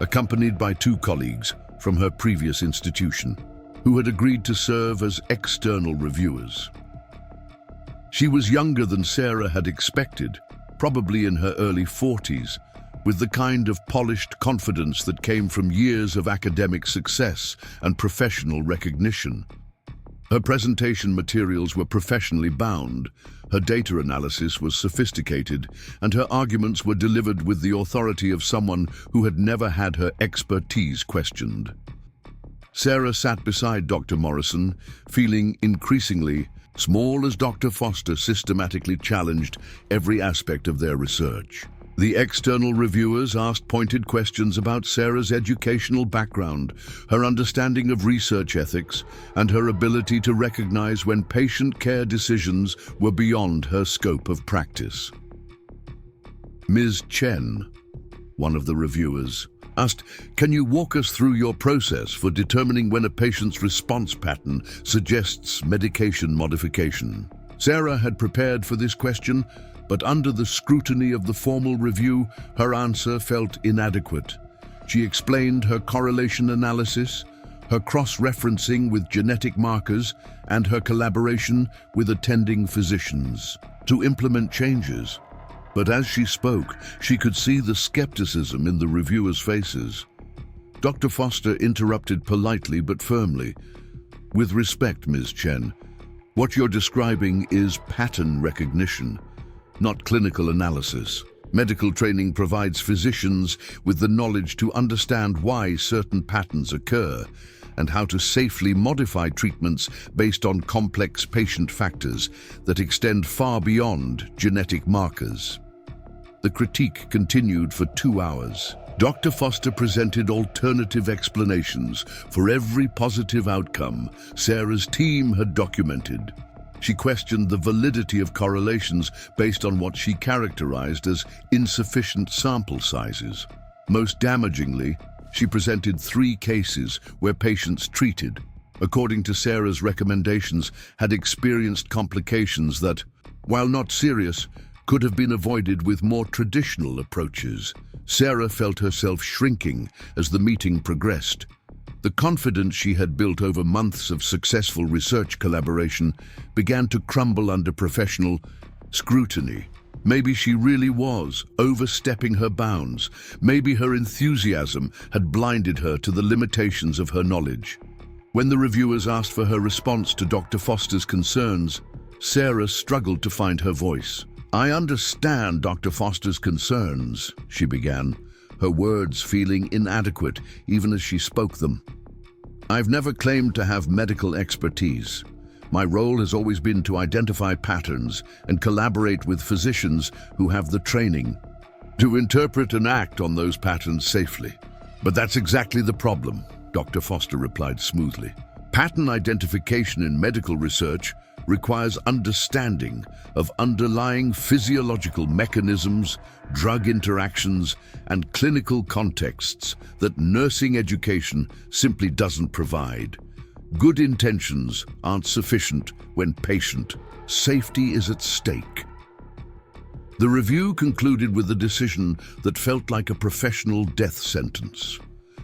accompanied by 2 colleagues from her previous institution, who had agreed to serve as external reviewers. She was younger than Sarah had expected, probably in her early 40s, with the kind of polished confidence that came from years of academic success and professional recognition. Her presentation materials were professionally bound, her data analysis was sophisticated, and her arguments were delivered with the authority of someone who had never had her expertise questioned. Sarah sat beside Dr. Morrison, feeling increasingly small as Dr. Foster systematically challenged every aspect of their research. The external reviewers asked pointed questions about Sarah's educational background, her understanding of research ethics, and her ability to recognize when patient care decisions were beyond her scope of practice. Ms. Chen, one of the reviewers, asked, "Can you walk us through your process for determining when a patient's response pattern suggests medication modification?" Sarah had prepared for this question, but under the scrutiny of the formal review, her answer felt inadequate. She explained her correlation analysis, her cross-referencing with genetic markers, and her collaboration with attending physicians to implement changes. But as she spoke, she could see the skepticism in the reviewers' faces. Dr. Foster interrupted politely but firmly. "With respect, Ms. Chen, what you're describing is pattern recognition, not clinical analysis. Medical training provides physicians with the knowledge to understand why certain patterns occur and how to safely modify treatments based on complex patient factors that extend far beyond genetic markers." The critique continued for 2 hours. Dr. Foster presented alternative explanations for every positive outcome Sarah's team had documented. She questioned the validity of correlations based on what she characterized as insufficient sample sizes. Most damagingly, she presented 3 cases where patients treated, according to Sarah's recommendations, had experienced complications that, while not serious, could have been avoided with more traditional approaches. Sarah felt herself shrinking as the meeting progressed. The confidence she had built over months of successful research collaboration began to crumble under professional scrutiny. Maybe she really was overstepping her bounds. Maybe her enthusiasm had blinded her to the limitations of her knowledge. When the reviewers asked for her response to Dr. Foster's concerns, Sarah struggled to find her voice. "I understand Dr. Foster's concerns," she began, her words feeling inadequate even as she spoke them. "I've never claimed to have medical expertise. My role has always been to identify patterns and collaborate with physicians who have the training to interpret and act on those patterns safely." "But that's exactly the problem," Dr. Foster replied smoothly. "Pattern identification in medical research requires understanding of underlying physiological mechanisms, drug interactions, and clinical contexts that nursing education simply doesn't provide. Good intentions aren't sufficient when patient safety is at stake." The review concluded with a decision that felt like a professional death sentence.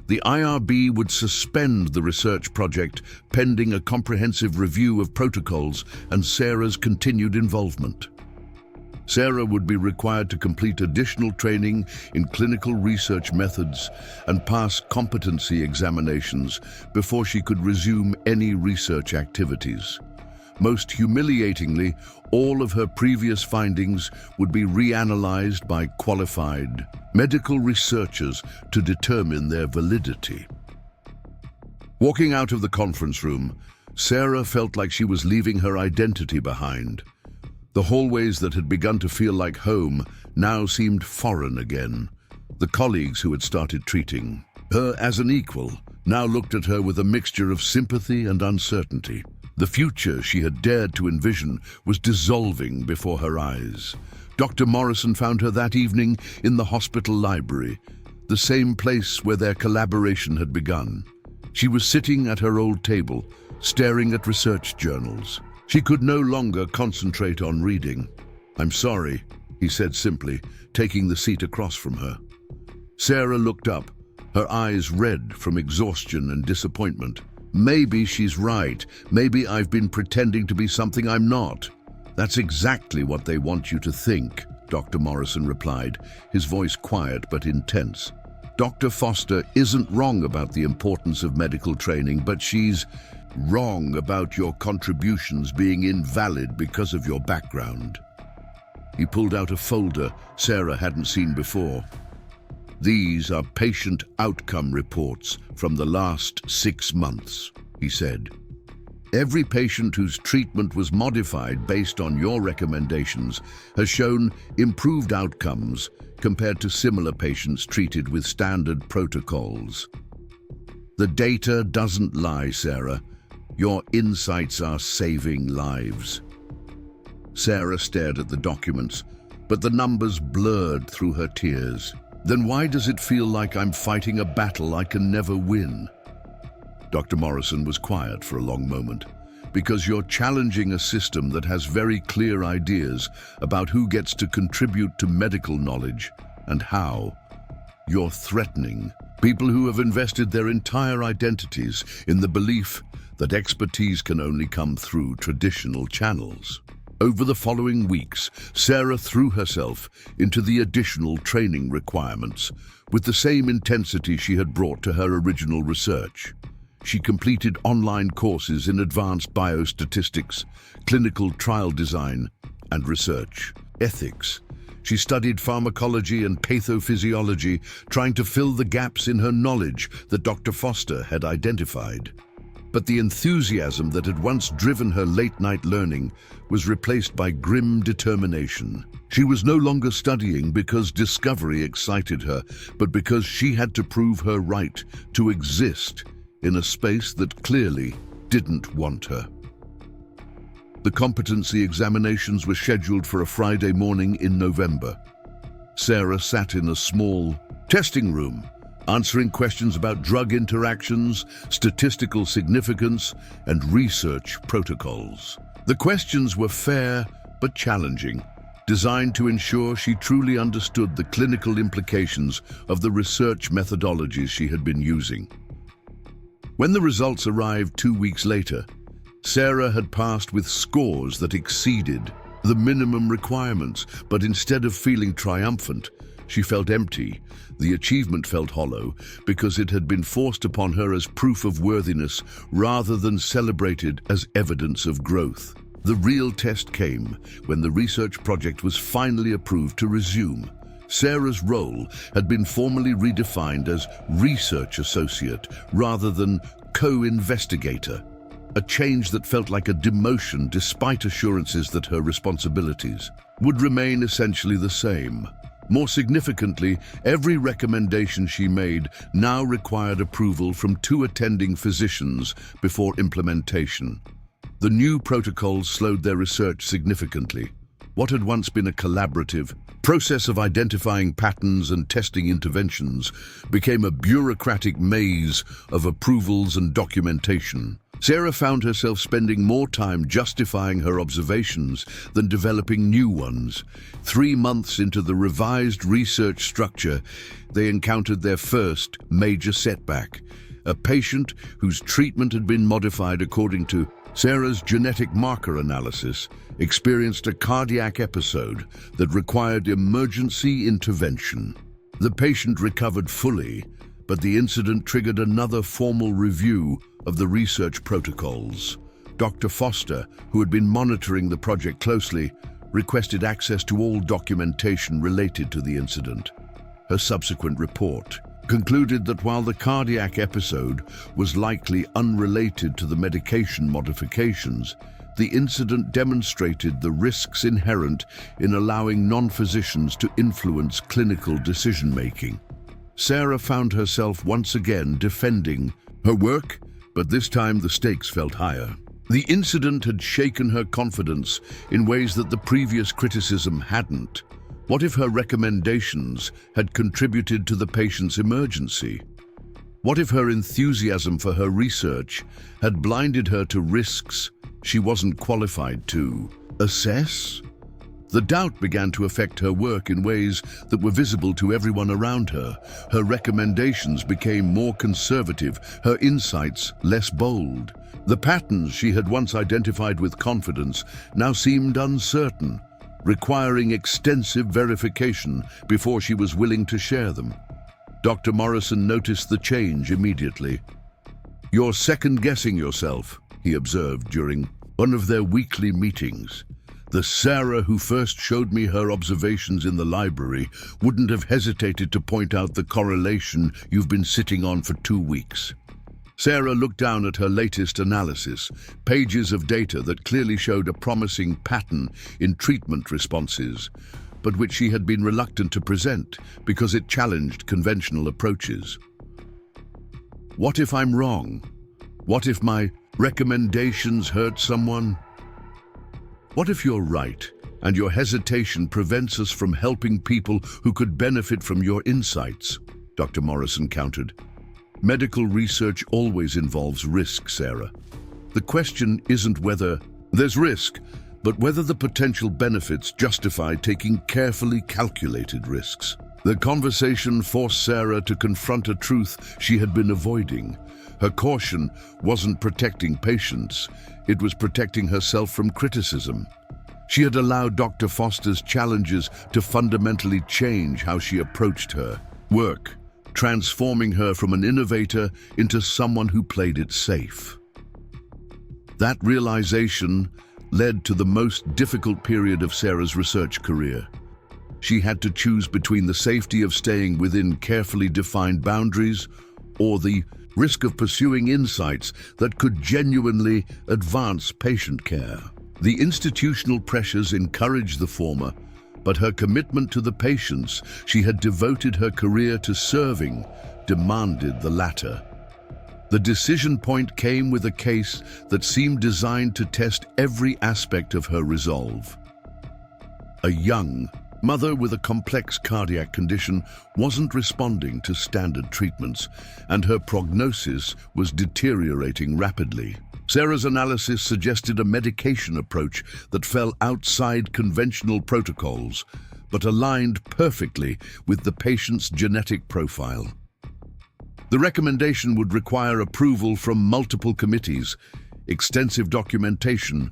The IRB would suspend the research project pending a comprehensive review of protocols and Sarah's continued involvement. Sarah would be required to complete additional training in clinical research methods and pass competency examinations before she could resume any research activities. Most humiliatingly, all of her previous findings would be reanalyzed by qualified medical researchers to determine their validity. Walking out of the conference room, Sarah felt like she was leaving her identity behind. The hallways that had begun to feel like home now seemed foreign again. The colleagues who had started treating her as an equal now looked at her with a mixture of sympathy and uncertainty. The future she had dared to envision was dissolving before her eyes. Dr. Morrison found her that evening in the hospital library, the same place where their collaboration had begun. She was sitting at her old table, staring at research journals. She could no longer concentrate on reading. "I'm sorry," he said simply, taking the seat across from her. Sarah looked up, her eyes red from exhaustion and disappointment. "Maybe she's right. Maybe I've been pretending to be something I'm not." "That's exactly what they want you to think," Dr. Morrison replied, his voice quiet but intense. "Dr. Foster isn't wrong about the importance of medical training, but she's wrong about your contributions being invalid because of your background." He pulled out a folder Sarah hadn't seen before. "These are patient outcome reports from the last 6 months, he said. "Every patient whose treatment was modified based on your recommendations has shown improved outcomes compared to similar patients treated with standard protocols. The data doesn't lie, Sarah. Your insights are saving lives." Sarah stared at the documents, but the numbers blurred through her tears. "Then why does it feel like I'm fighting a battle I can never win?" Dr. Morrison was quiet for a long moment. "Because you're challenging a system that has very clear ideas about who gets to contribute to medical knowledge and how. You're threatening people who have invested their entire identities in the belief that expertise can only come through traditional channels." Over the following weeks, Sarah threw herself into the additional training requirements with the same intensity she had brought to her original research. She completed online courses in advanced biostatistics, clinical trial design, and research ethics. She studied pharmacology and pathophysiology, trying to fill the gaps in her knowledge that Dr. Foster had identified. But the enthusiasm that had once driven her late-night learning was replaced by grim determination. She was no longer studying because discovery excited her, but because she had to prove her right to exist in a space that clearly didn't want her. The competency examinations were scheduled for a Friday morning in November. Sarah sat in a small testing room, answering questions about drug interactions, statistical significance, and research protocols. The questions were fair but challenging, designed to ensure she truly understood the clinical implications of the research methodologies she had been using. When the results arrived 2 weeks later, Sarah had passed with scores that exceeded the minimum requirements, but instead of feeling triumphant, she felt empty. The achievement felt hollow because it had been forced upon her as proof of worthiness rather than celebrated as evidence of growth. The real test came when the research project was finally approved to resume. Sarah's role had been formally redefined as research associate rather than co-investigator, a change that felt like a demotion despite assurances that her responsibilities would remain essentially the same. More significantly, every recommendation she made now required approval from 2 attending physicians before implementation. The new protocols slowed their research significantly. What had once been a collaborative process of identifying patterns and testing interventions became a bureaucratic maze of approvals and documentation. Sarah found herself spending more time justifying her observations than developing new ones. 3 months into the revised research structure, they encountered their first major setback: a patient whose treatment had been modified according to Sarah's genetic marker analysis experienced a cardiac episode that required emergency intervention. The patient recovered fully, but the incident triggered another formal review of the research protocols. Dr. Foster, who had been monitoring the project closely, requested access to all documentation related to the incident. Her subsequent report concluded that while the cardiac episode was likely unrelated to the medication modifications, the incident demonstrated the risks inherent in allowing non-physicians to influence clinical decision-making. Sarah found herself once again defending her work, but this time the stakes felt higher. The incident had shaken her confidence in ways that the previous criticism hadn't. What if her recommendations had contributed to the patient's emergency? What if her enthusiasm for her research had blinded her to risks she wasn't qualified to assess? The doubt began to affect her work in ways that were visible to everyone around her. Her recommendations became more conservative, her insights less bold. The patterns she had once identified with confidence now seemed uncertain, requiring extensive verification before she was willing to share them. Dr. Morrison noticed the change immediately. "You're second-guessing yourself," he observed during one of their weekly meetings. "The Sarah who first showed me her observations in the library wouldn't have hesitated to point out the correlation you've been sitting on for 2 weeks." Sarah looked down at her latest analysis, pages of data that clearly showed a promising pattern in treatment responses, but which she had been reluctant to present because it challenged conventional approaches. What if I'm wrong? What if my recommendations hurt someone? What if you're right, and your hesitation prevents us from helping people who could benefit from your insights? Dr. Morrison countered. Medical research always involves risk, Sarah. The question isn't whether there's risk, but whether the potential benefits justify taking carefully calculated risks. The conversation forced Sarah to confront a truth she had been avoiding. Her caution wasn't protecting patients, it was protecting herself from criticism. She had allowed Dr. Foster's challenges to fundamentally change how she approached her work, transforming her from an innovator into someone who played it safe. That realization led to the most difficult period of Sarah's research career. She had to choose between the safety of staying within carefully defined boundaries or the risk of pursuing insights that could genuinely advance patient care. The institutional pressures encouraged the former, but her commitment to the patients she had devoted her career to serving demanded the latter. The decision point came with a case that seemed designed to test every aspect of her resolve. A young mother with a complex cardiac condition wasn't responding to standard treatments, and her prognosis was deteriorating rapidly. Sarah's analysis suggested a medication approach that fell outside conventional protocols, but aligned perfectly with the patient's genetic profile. The recommendation would require approval from multiple committees, extensive documentation,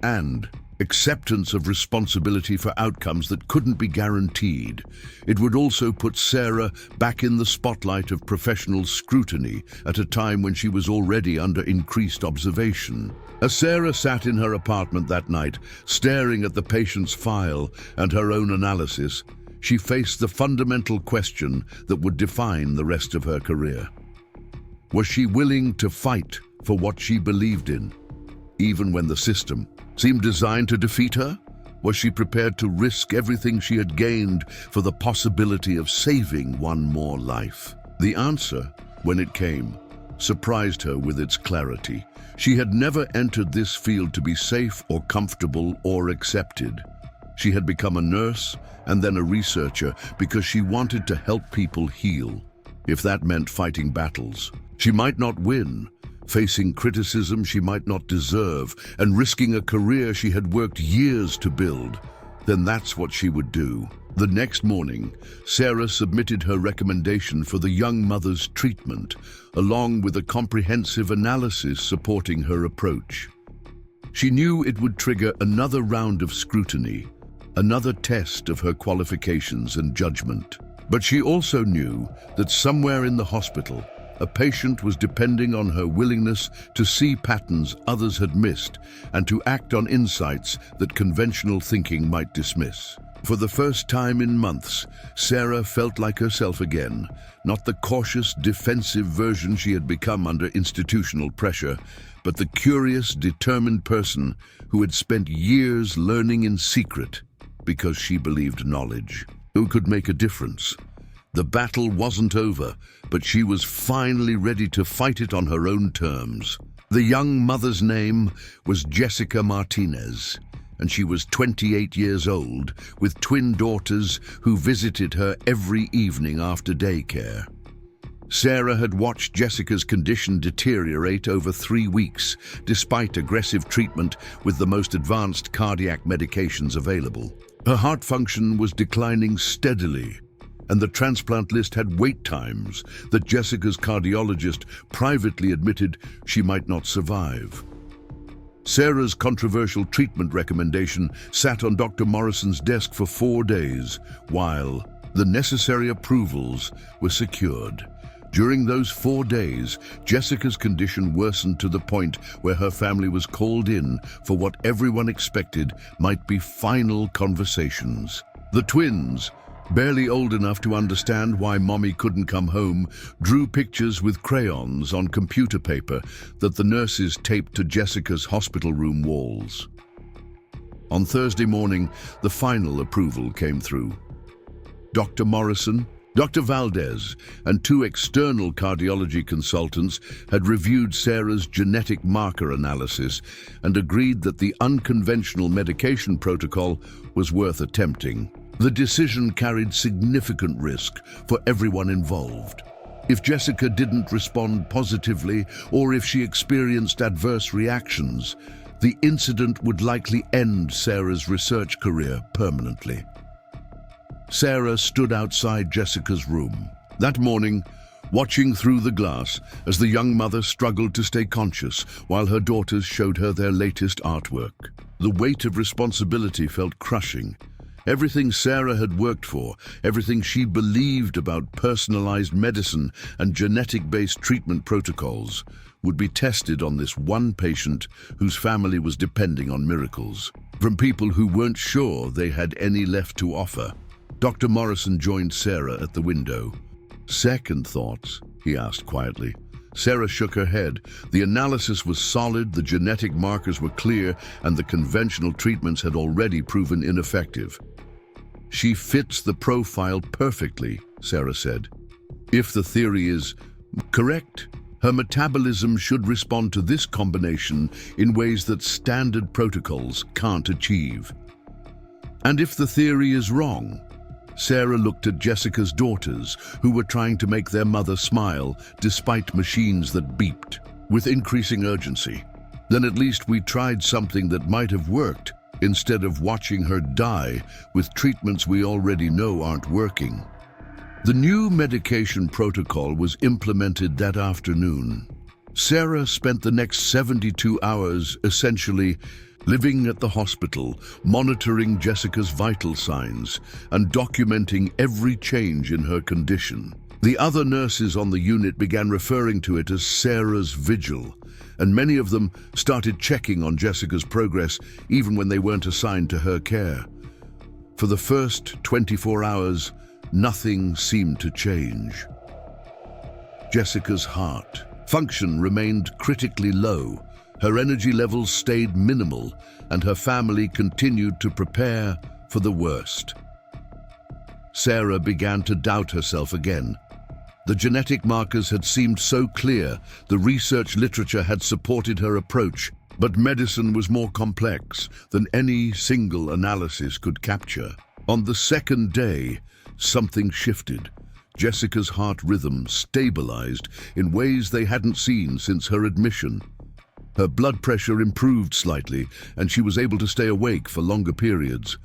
and acceptance of responsibility for outcomes that couldn't be guaranteed. It would also put Sarah back in the spotlight of professional scrutiny at a time when she was already under increased observation. As Sarah sat in her apartment that night, staring at the patient's file and her own analysis, she faced the fundamental question that would define the rest of her career. Was she willing to fight for what she believed in, even when the system seemed designed to defeat her? Was she prepared to risk everything she had gained for the possibility of saving one more life? The answer, when it came, surprised her with its clarity. She had never entered this field to be safe or comfortable or accepted. She had become a nurse and then a researcher because she wanted to help people heal. If that meant fighting battles she might not win, facing criticism she might not deserve, and risking a career she had worked years to build, then that's what she would do. The next morning, Sarah submitted her recommendation for the young mother's treatment, along with a comprehensive analysis supporting her approach. She knew it would trigger another round of scrutiny, another test of her qualifications and judgment. But she also knew that somewhere in the hospital, a patient was depending on her willingness to see patterns others had missed and to act on insights that conventional thinking might dismiss. For the first time in months, Sarah felt like herself again, not the cautious, defensive version she had become under institutional pressure, but the curious, determined person who had spent years learning in secret because she believed knowledge, who could make a difference. The battle wasn't over, but she was finally ready to fight it on her own terms. The young mother's name was Jessica Martinez, and she was 28 years old, with twin daughters who visited her every evening after daycare. Sarah had watched Jessica's condition deteriorate over 3 weeks, despite aggressive treatment with the most advanced cardiac medications available. Her heart function was declining steadily, and the transplant list had wait times that Jessica's cardiologist privately admitted she might not survive. Sarah's controversial treatment recommendation sat on Dr. Morrison's desk for 4 days, while the necessary approvals were secured. During those 4 days, Jessica's condition worsened to the point where her family was called in for what everyone expected might be final conversations. The twins, barely old enough to understand why Mommy couldn't come home, drew pictures with crayons on computer paper that the nurses taped to Jessica's hospital room walls. On Thursday morning, the final approval came through. Dr. Morrison, Dr. Valdez, and 2 external cardiology consultants had reviewed Sarah's genetic marker analysis and agreed that the unconventional medication protocol was worth attempting. The decision carried significant risk for everyone involved. If Jessica didn't respond positively, or if she experienced adverse reactions, the incident would likely end Sarah's research career permanently. Sarah stood outside Jessica's room that morning, watching through the glass as the young mother struggled to stay conscious while her daughters showed her their latest artwork. The weight of responsibility felt crushing. Everything Sarah had worked for, everything she believed about personalized medicine and genetic-based treatment protocols, would be tested on this one patient whose family was depending on miracles. From people who weren't sure they had any left to offer, Dr. Morrison joined Sarah at the window. "Second thoughts?" he asked quietly. Sarah shook her head. The analysis was solid, the genetic markers were clear, and the conventional treatments had already proven ineffective. "She fits the profile perfectly," Sarah said. "If the theory is correct, her metabolism should respond to this combination in ways that standard protocols can't achieve. And if the theory is wrong?" Sarah looked at Jessica's daughters, who were trying to make their mother smile despite machines that beeped. With increasing urgency, "Then at least we tried something that might have worked, instead of watching her die with treatments we already know aren't working." The new medication protocol was implemented that afternoon. Sarah spent the next 72 hours essentially living at the hospital, monitoring Jessica's vital signs and documenting every change in her condition. The other nurses on the unit began referring to it as Sarah's Vigil, and many of them started checking on Jessica's progress even when they weren't assigned to her care. For the first 24 hours, nothing seemed to change. Jessica's heart function remained critically low, her energy levels stayed minimal, and her family continued to prepare for the worst. Sarah began to doubt herself again. The genetic markers had seemed so clear, the research literature had supported her approach, but medicine was more complex than any single analysis could capture. On the second day, something shifted. Jessica's heart rhythm stabilized in ways they hadn't seen since her admission. Her blood pressure improved slightly, and she was able to stay awake for longer periods.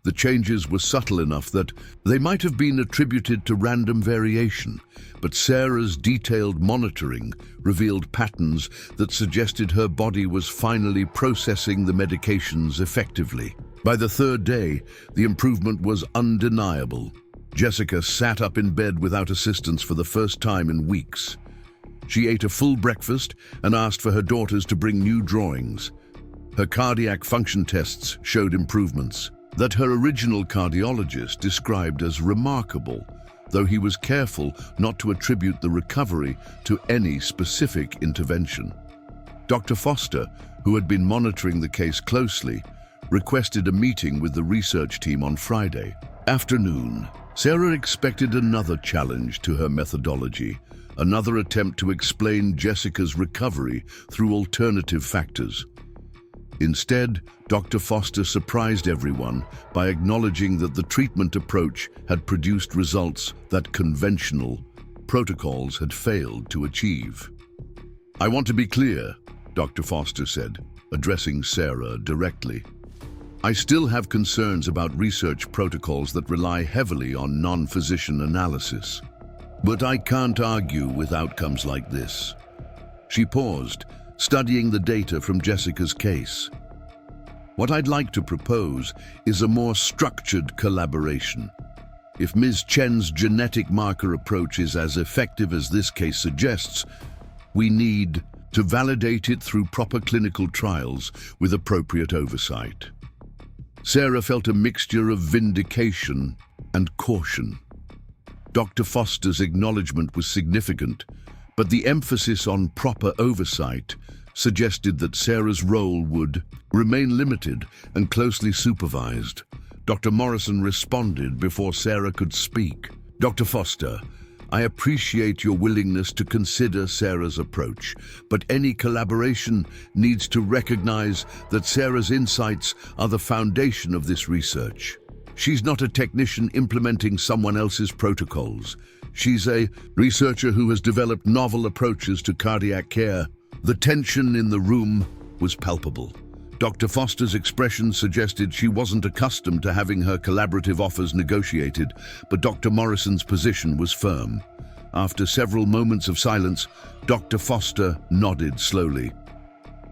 The changes were subtle enough that they might have been attributed to random variation, but Sarah's detailed monitoring revealed patterns that suggested her body was finally processing the medications effectively. By the third day, the improvement was undeniable. Jessica sat up in bed without assistance for the first time in weeks. She ate a full breakfast and asked for her daughters to bring new drawings. Her cardiac function tests showed improvements that her original cardiologist described as remarkable, though he was careful not to attribute the recovery to any specific intervention. Dr. Foster, who had been monitoring the case closely, requested a meeting with the research team on Friday afternoon. Sarah expected another challenge to her methodology, another attempt to explain Jessica's recovery through alternative factors. Instead, Dr. Foster surprised everyone by acknowledging that the treatment approach had produced results that conventional protocols had failed to achieve. "I want to be clear," Dr. Foster said, addressing Sarah directly. "I still have concerns about research protocols that rely heavily on non-physician analysis. But I can't argue with outcomes like this." She paused, studying the data from Jessica's case. "What I'd like to propose is a more structured collaboration. If Ms. Chen's genetic marker approach is as effective as this case suggests, we need to validate it through proper clinical trials with appropriate oversight." Sarah felt a mixture of vindication and caution. Dr. Foster's acknowledgement was significant, but the emphasis on proper oversight suggested that Sarah's role would remain limited and closely supervised. Dr. Morrison responded before Sarah could speak. "Dr. Foster, I appreciate your willingness to consider Sarah's approach, but any collaboration needs to recognize that Sarah's insights are the foundation of this research. She's not a technician implementing someone else's protocols. She's a researcher who has developed novel approaches to cardiac care." The tension in the room was palpable. Dr. Foster's expression suggested she wasn't accustomed to having her collaborative offers negotiated, but Dr. Morrison's position was firm. After several moments of silence, Dr. Foster nodded slowly.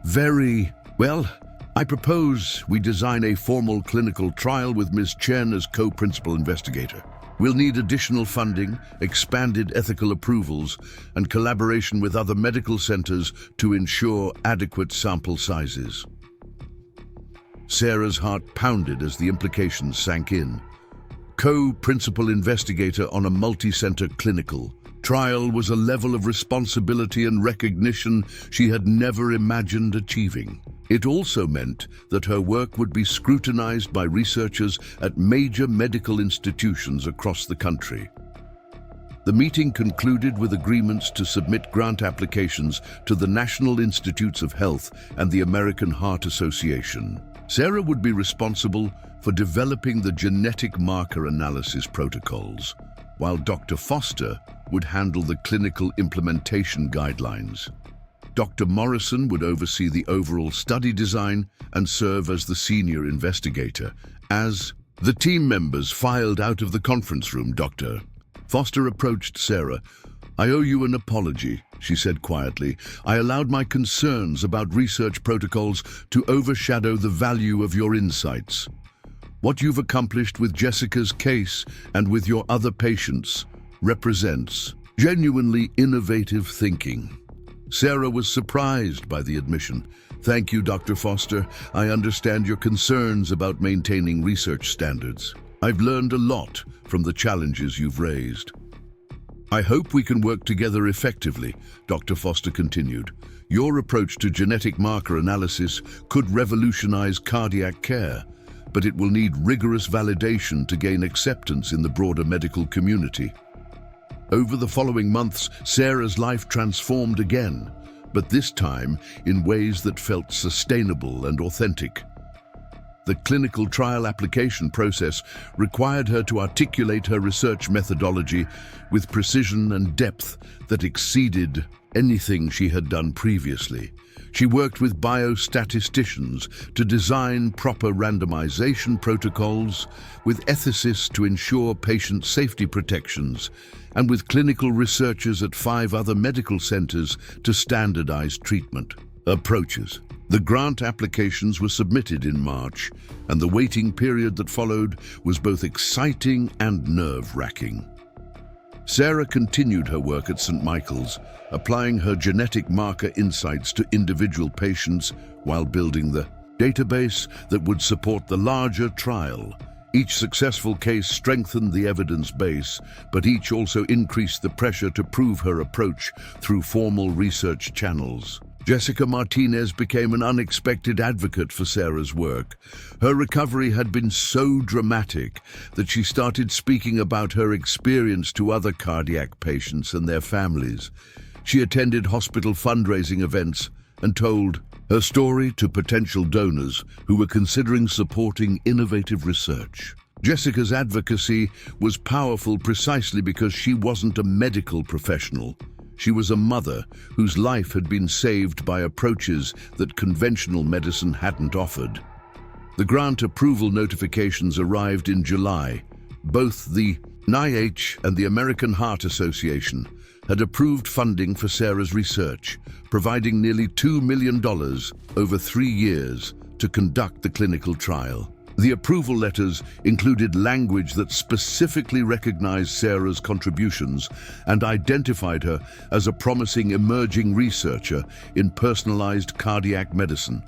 "Very well. I propose we design a formal clinical trial with Ms. Chen as co-principal investigator. We'll need additional funding, expanded ethical approvals, and collaboration with other medical centers to ensure adequate sample sizes." Sarah's heart pounded as the implications sank in. Co-principal investigator on a multi-center clinical trial was a level of responsibility and recognition she had never imagined achieving. It also meant that her work would be scrutinized by researchers at major medical institutions across the country. The meeting concluded with agreements to submit grant applications to the National Institutes of Health and the American Heart Association. Sarah would be responsible for developing the genetic marker analysis protocols, while Dr. Foster would handle the clinical implementation guidelines. Dr. Morrison would oversee the overall study design and serve as the senior investigator. As the team members filed out of the conference room, Dr. Foster approached Sarah. "I owe you an apology," she said quietly. "I allowed my concerns about research protocols to overshadow the value of your insights. What you've accomplished with Jessica's case and with your other patients represents genuinely innovative thinking." Sarah was surprised by the admission. Thank you, Dr. Foster. I understand your concerns about maintaining research standards. I've learned a lot from the challenges you've raised. I hope we can work together effectively, Dr. Foster continued. Your approach to genetic marker analysis could revolutionize cardiac care, but it will need rigorous validation to gain acceptance in the broader medical community. Over the following months, Sarah's life transformed again, but this time in ways that felt sustainable and authentic. The clinical trial application process required her to articulate her research methodology with precision and depth that exceeded anything she had done previously. She worked with biostatisticians to design proper randomization protocols, with ethicists to ensure patient safety protections, and with clinical researchers at 5 other medical centers to standardize treatment approaches. The grant applications were submitted in March, and the waiting period that followed was both exciting and nerve-wracking. Sarah continued her work at St. Michael's, applying her genetic marker insights to individual patients while building the database that would support the larger trial. Each successful case strengthened the evidence base, but each also increased the pressure to prove her approach through formal research channels. Jessica Martinez became an unexpected advocate for Sarah's work. Her recovery had been so dramatic that she started speaking about her experience to other cardiac patients and their families. She attended hospital fundraising events and told her story to potential donors who were considering supporting innovative research. Jessica's advocacy was powerful precisely because she wasn't a medical professional. She was a mother whose life had been saved by approaches that conventional medicine hadn't offered. The grant approval notifications arrived in July. Both the NIH and the American Heart Association had approved funding for Sarah's research, providing nearly $2 million over 3 years to conduct the clinical trial. The approval letters included language that specifically recognized Sarah's contributions and identified her as a promising emerging researcher in personalized cardiac medicine.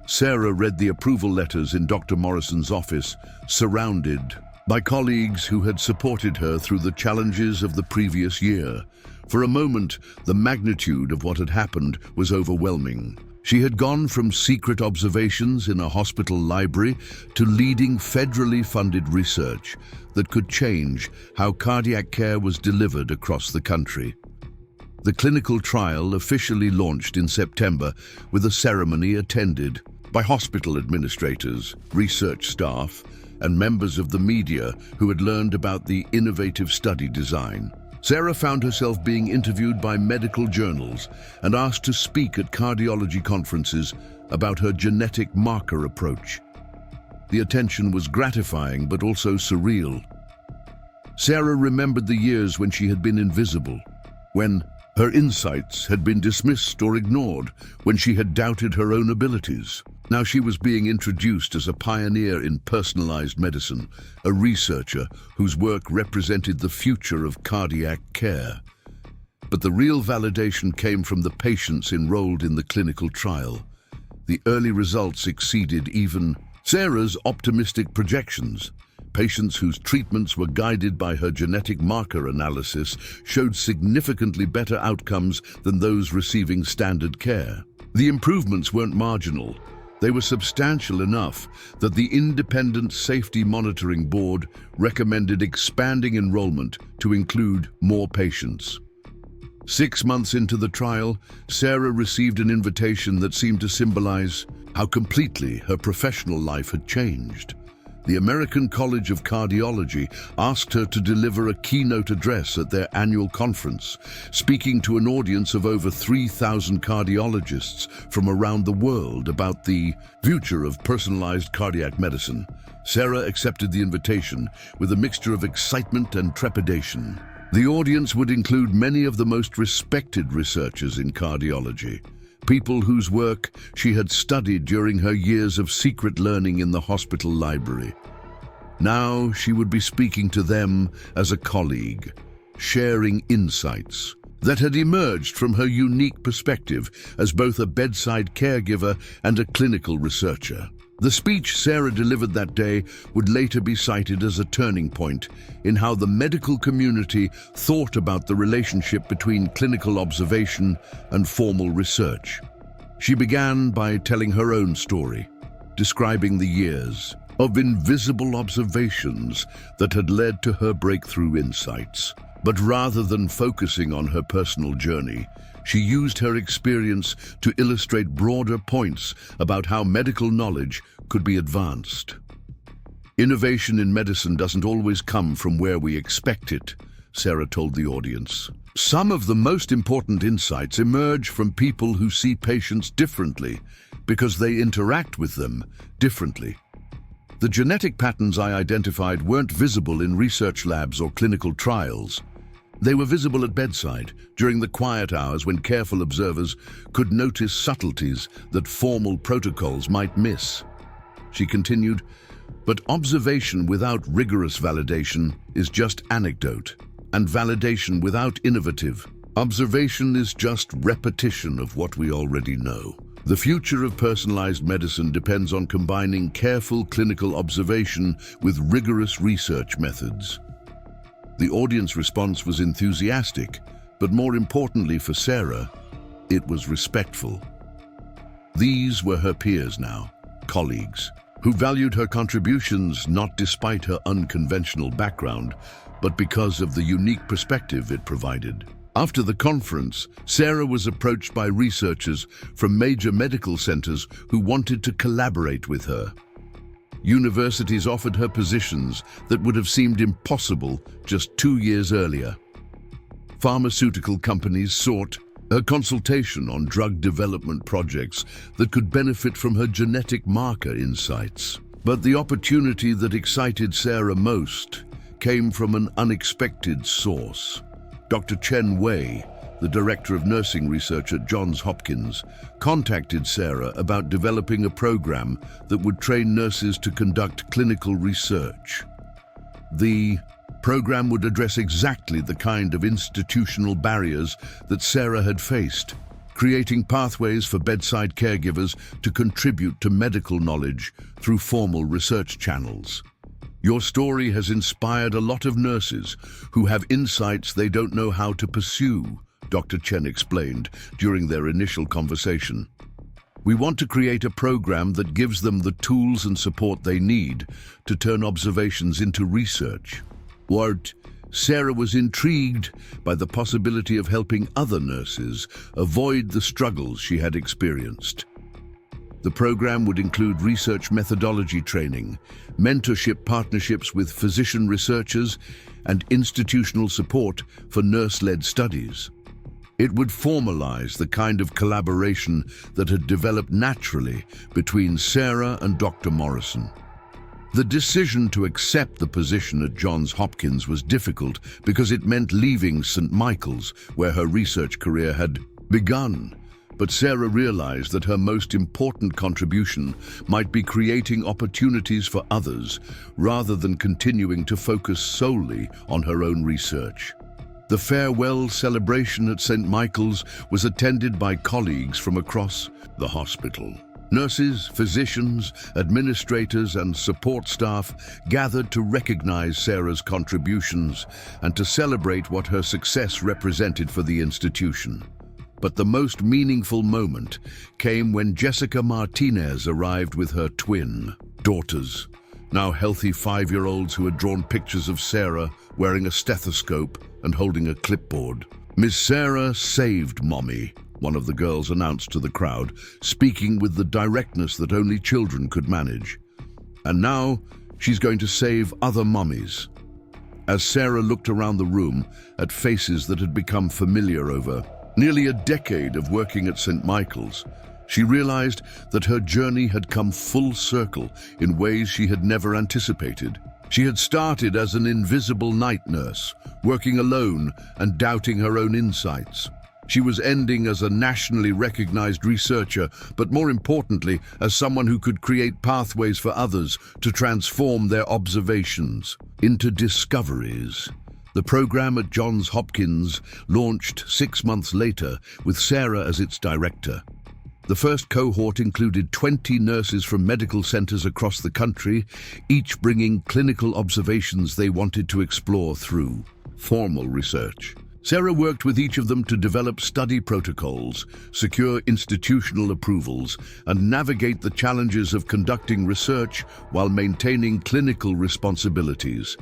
Sarah read the approval letters in Dr. Morrison's office, surrounded by colleagues who had supported her through the challenges of the previous year. For a moment, the magnitude of what had happened was overwhelming. She had gone from secret observations in a hospital library to leading federally funded research that could change how cardiac care was delivered across the country. The clinical trial officially launched in September with a ceremony attended by hospital administrators, research staff, and members of the media who had learned about the innovative study design. Sarah found herself being interviewed by medical journals and asked to speak at cardiology conferences about her genetic marker approach. The attention was gratifying but also surreal. Sarah remembered the years when she had been invisible, when her insights had been dismissed or ignored, when she had doubted her own abilities. Now she was being introduced as a pioneer in personalized medicine, a researcher whose work represented the future of cardiac care. But the real validation came from the patients enrolled in the clinical trial. The early results exceeded even Sarah's optimistic projections. Patients whose treatments were guided by her genetic marker analysis showed significantly better outcomes than those receiving standard care. The improvements weren't marginal. They were substantial enough that the Independent Safety Monitoring Board recommended expanding enrollment to include more patients. 6 months into the trial, Sarah received an invitation that seemed to symbolize how completely her professional life had changed. The American College of Cardiology asked her to deliver a keynote address at their annual conference, speaking to an audience of over 3,000 cardiologists from around the world about the future of personalized cardiac medicine. Sarah accepted the invitation with a mixture of excitement and trepidation. The audience would include many of the most respected researchers in cardiology, people whose work she had studied during her years of secret learning in the hospital library. Now she would be speaking to them as a colleague, sharing insights that had emerged from her unique perspective as both a bedside caregiver and a clinical researcher. The speech Sarah delivered that day would later be cited as a turning point in how the medical community thought about the relationship between clinical observation and formal research. She began by telling her own story, describing the years of invisible observations that had led to her breakthrough insights. But rather than focusing on her personal journey, she used her experience to illustrate broader points about how medical knowledge could be advanced. Innovation in medicine doesn't always come from where we expect it, Sarah told the audience. Some of the most important insights emerge from people who see patients differently because they interact with them differently. The genetic patterns I identified weren't visible in research labs or clinical trials. They were visible at bedside, during the quiet hours when careful observers could notice subtleties that formal protocols might miss. She continued, but observation without rigorous validation is just anecdote, and validation without innovative observation is just repetition of what we already know. The future of personalized medicine depends on combining careful clinical observation with rigorous research methods. The audience response was enthusiastic, but more importantly for Sarah, it was respectful. These were her peers now, colleagues, who valued her contributions not despite her unconventional background, but because of the unique perspective it provided. After the conference, Sarah was approached by researchers from major medical centers who wanted to collaborate with her. Universities offered her positions that would have seemed impossible just 2 years earlier. Pharmaceutical companies sought her consultation on drug development projects that could benefit from her genetic marker insights. But the opportunity that excited Sarah most came from an unexpected source. Dr. Chen Wei, the director of nursing research at Johns Hopkins, contacted Sarah about developing a program that would train nurses to conduct clinical research. The program would address exactly the kind of institutional barriers that Sarah had faced, creating pathways for bedside caregivers to contribute to medical knowledge through formal research channels. Your story has inspired a lot of nurses who have insights they don't know how to pursue, Dr. Chen explained during their initial conversation. We want to create a program that gives them the tools and support they need to turn observations into research. Sarah was intrigued by the possibility of helping other nurses avoid the struggles she had experienced. The program would include research methodology training, mentorship partnerships with physician researchers, and institutional support for nurse-led studies. It would formalize the kind of collaboration that had developed naturally between Sarah and Dr. Morrison. The decision to accept the position at Johns Hopkins was difficult because it meant leaving St. Michael's, where her research career had begun. But Sarah realized that her most important contribution might be creating opportunities for others rather than continuing to focus solely on her own research. The farewell celebration at St. Michael's was attended by colleagues from across the hospital. Nurses, physicians, administrators, and support staff gathered to recognize Sarah's contributions and to celebrate what her success represented for the institution. But the most meaningful moment came when Jessica Martinez arrived with her twin daughters, now healthy 5-year-olds who had drawn pictures of Sarah wearing a stethoscope and holding a clipboard. "Miss Sarah saved Mommy," one of the girls announced to the crowd, speaking with the directness that only children could manage. "And now she's going to save other mummies." As Sarah looked around the room at faces that had become familiar over nearly a decade of working at St. Michael's, she realized that her journey had come full circle in ways she had never anticipated. She had started as an invisible night nurse, working alone and doubting her own insights. She was ending as a nationally recognized researcher, but more importantly, as someone who could create pathways for others to transform their observations into discoveries. The program at Johns Hopkins launched 6 months later with Sarah as its director. The first cohort included 20 nurses from medical centers across the country, each bringing clinical observations they wanted to explore through formal research. Sarah worked with each of them to develop study protocols, secure institutional approvals, and navigate the challenges of conducting research while maintaining clinical responsibilities.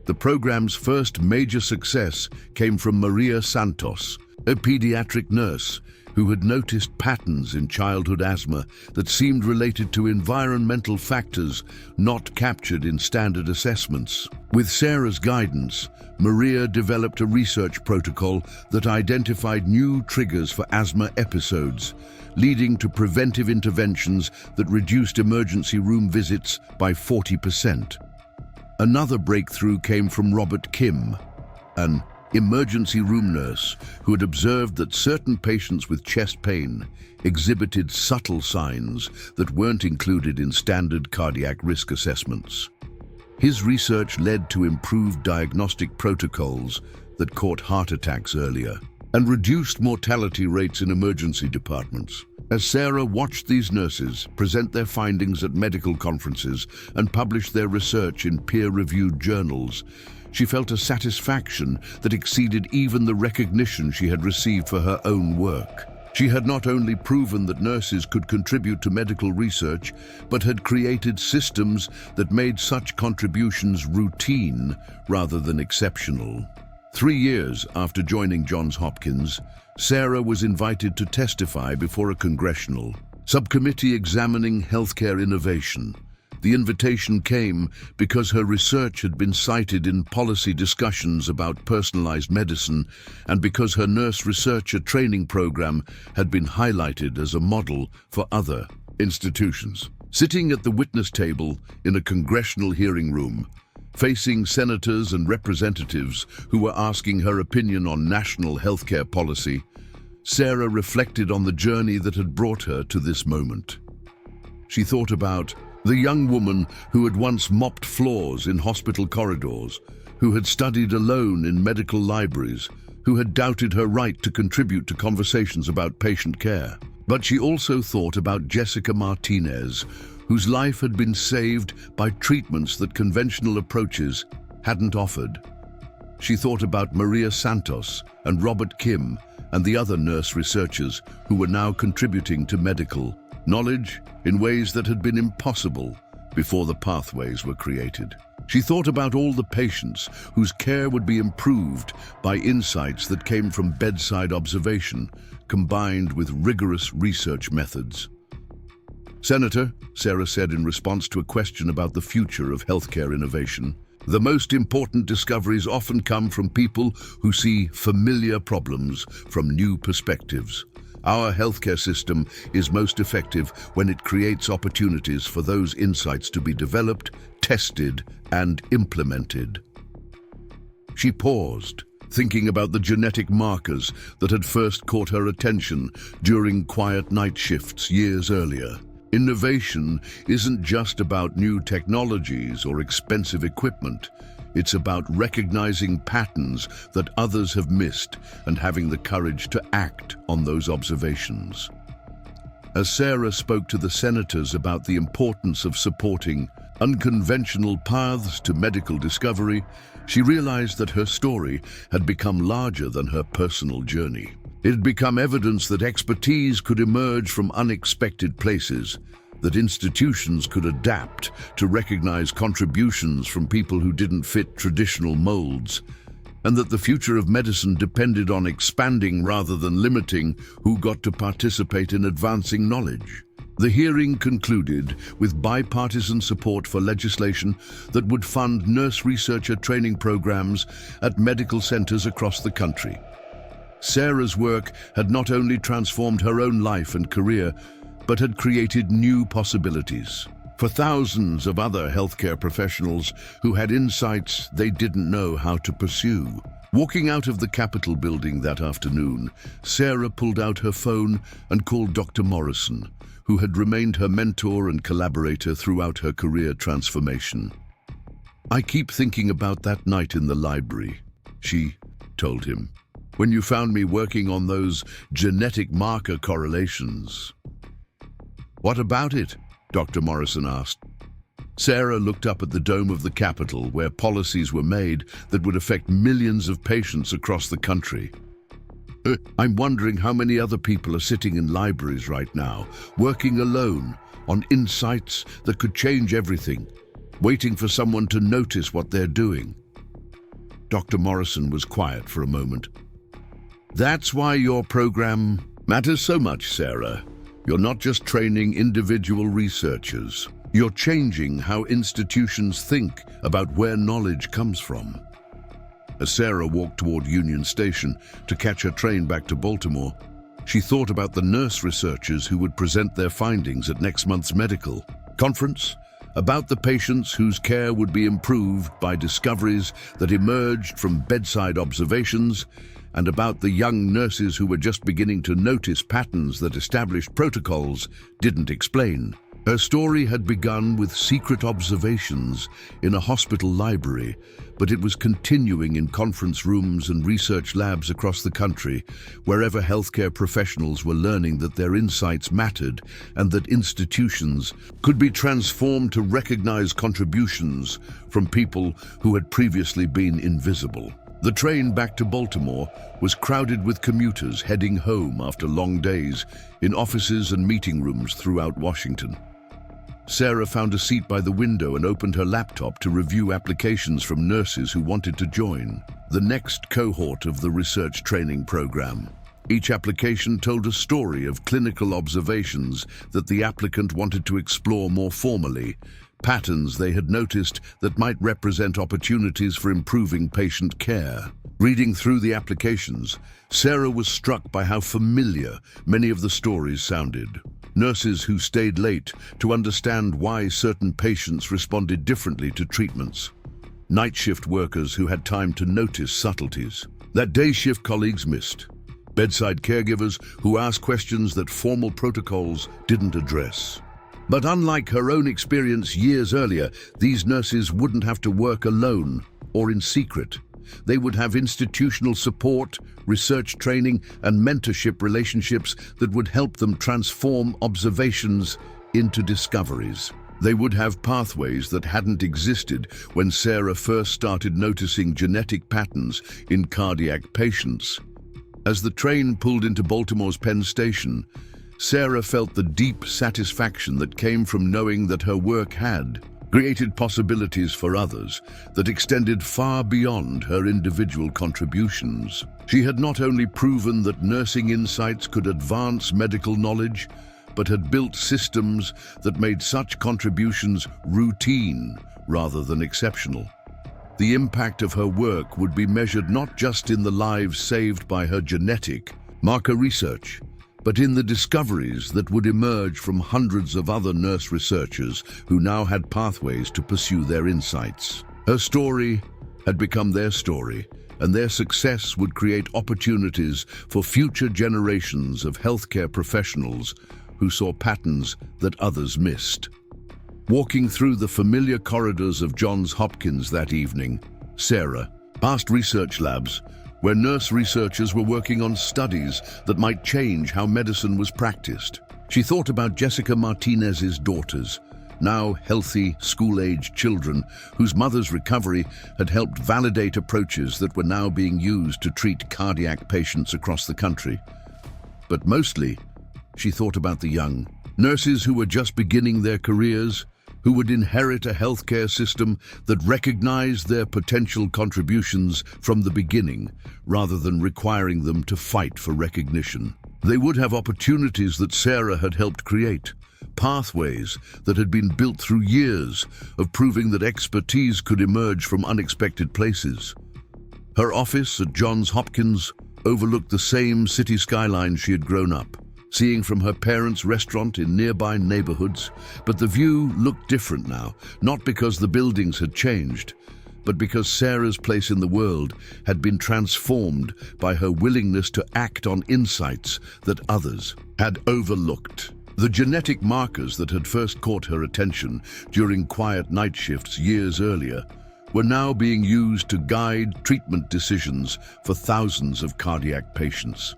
The program's first major success came from Maria Santos, a pediatric nurse who had noticed patterns in childhood asthma that seemed related to environmental factors not captured in standard assessments. With Sarah's guidance, Maria developed a research protocol that identified new triggers for asthma episodes, leading to preventive interventions that reduced emergency room visits by 40%. Another breakthrough came from Robert Kim, an emergency room nurse who had observed that certain patients with chest pain exhibited subtle signs that weren't included in standard cardiac risk assessments. His research led to improved diagnostic protocols that caught heart attacks earlier and reduced mortality rates in emergency departments. As Sarah watched these nurses present their findings at medical conferences and publish their research in peer-reviewed journals, she felt a satisfaction that exceeded even the recognition she had received for her own work. She had not only proven that nurses could contribute to medical research, but had created systems that made such contributions routine rather than exceptional. 3 years after joining Johns Hopkins, Sarah was invited to testify before a congressional subcommittee examining healthcare innovation. The invitation came because her research had been cited in policy discussions about personalized medicine and because her nurse researcher training program had been highlighted as a model for other institutions. Sitting at the witness table in a congressional hearing room, facing senators and representatives who were asking her opinion on national healthcare policy, Sarah reflected on the journey that had brought her to this moment. She thought about the young woman who had once mopped floors in hospital corridors, who had studied alone in medical libraries, who had doubted her right to contribute to conversations about patient care. But she also thought about Jessica Martinez, whose life had been saved by treatments that conventional approaches hadn't offered. She thought about Maria Santos and Robert Kim and the other nurse researchers who were now contributing to medical knowledge in ways that had been impossible before the pathways were created. She thought about all the patients whose care would be improved by insights that came from bedside observation, combined with rigorous research methods. "Senator," Sarah said in response to a question about the future of healthcare innovation, "the most important discoveries often come from people who see familiar problems from new perspectives. Our healthcare system is most effective when it creates opportunities for those insights to be developed, tested, and implemented." She paused, thinking about the genetic markers that had first caught her attention during quiet night shifts years earlier. Innovation isn't just about new technologies or expensive equipment. It's about recognizing patterns that others have missed and having the courage to act on those observations. As Sarah spoke to the senators about the importance of supporting unconventional paths to medical discovery, she realized that her story had become larger than her personal journey. It had become evidence that expertise could emerge from unexpected places, that institutions could adapt to recognize contributions from people who didn't fit traditional molds, and that the future of medicine depended on expanding rather than limiting who got to participate in advancing knowledge. The hearing concluded with bipartisan support for legislation that would fund nurse researcher training programs at medical centers across the country. Sarah's work had not only transformed her own life and career, but had created new possibilities for thousands of other healthcare professionals who had insights they didn't know how to pursue. Walking out of the Capitol building that afternoon, Sarah pulled out her phone and called Dr. Morrison, who had remained her mentor and collaborator throughout her career transformation. "I keep thinking about that night in the library," she told him, when you found me working on those genetic marker correlations. What about it? Dr. Morrison asked. Sarah looked up at the dome of the Capitol, where policies were made that would affect millions of patients across the country. I'm wondering how many other people are sitting in libraries right now, working alone on insights that could change everything, waiting for someone to notice what they're doing. Dr. Morrison was quiet for a moment. That's why your program matters so much, Sarah. You're not just training individual researchers. You're changing how institutions think about where knowledge comes from. As Sarah walked toward Union Station to catch her train back to Baltimore, she thought about the nurse researchers who would present their findings at next month's medical conference, about the patients whose care would be improved by discoveries that emerged from bedside observations, and about the young nurses who were just beginning to notice patterns that established protocols didn't explain. Her story had begun with secret observations in a hospital library, but it was continuing in conference rooms and research labs across the country, wherever healthcare professionals were learning that their insights mattered and that institutions could be transformed to recognize contributions from people who had previously been invisible. The train back to Baltimore was crowded with commuters heading home after long days in offices and meeting rooms throughout Washington. Sarah found a seat by the window and opened her laptop to review applications from nurses who wanted to join the next cohort of the research training program. Each application told a story of clinical observations that the applicant wanted to explore more formally, patterns they had noticed that might represent opportunities for improving patient care. Reading through the applications, Sarah was struck by how familiar many of the stories sounded. Nurses who stayed late to understand why certain patients responded differently to treatments. Night shift workers who had time to notice subtleties that day shift colleagues missed. Bedside caregivers who asked questions that formal protocols didn't address. But unlike her own experience years earlier, these nurses wouldn't have to work alone or in secret. They would have institutional support, research training, and mentorship relationships that would help them transform observations into discoveries. They would have pathways that hadn't existed when Sarah first started noticing genetic patterns in cardiac patients. As the train pulled into Baltimore's Penn Station, Sarah felt the deep satisfaction that came from knowing that her work had created possibilities for others that extended far beyond her individual contributions. She had not only proven that nursing insights could advance medical knowledge, but had built systems that made such contributions routine rather than exceptional. The impact of her work would be measured not just in the lives saved by her genetic marker research, but in the discoveries that would emerge from hundreds of other nurse researchers who now had pathways to pursue their insights. Her story had become their story, and their success would create opportunities for future generations of healthcare professionals who saw patterns that others missed. Walking through the familiar corridors of Johns Hopkins that evening, Sarah passed research labs where nurse researchers were working on studies that might change how medicine was practiced. She thought about Jessica Martinez's daughters, now healthy, school-aged children whose mother's recovery had helped validate approaches that were now being used to treat cardiac patients across the country. But mostly, she thought about the young nurses who were just beginning their careers, who would inherit a healthcare system that recognized their potential contributions from the beginning, rather than requiring them to fight for recognition. They would have opportunities that Sarah had helped create, pathways that had been built through years of proving that expertise could emerge from unexpected places. Her office at Johns Hopkins overlooked the same city skyline she had grown up, seeing from her parents' restaurant in nearby neighborhoods, but the view looked different now, not because the buildings had changed, but because Sarah's place in the world had been transformed by her willingness to act on insights that others had overlooked. The genetic markers that had first caught her attention during quiet night shifts years earlier were now being used to guide treatment decisions for thousands of cardiac patients.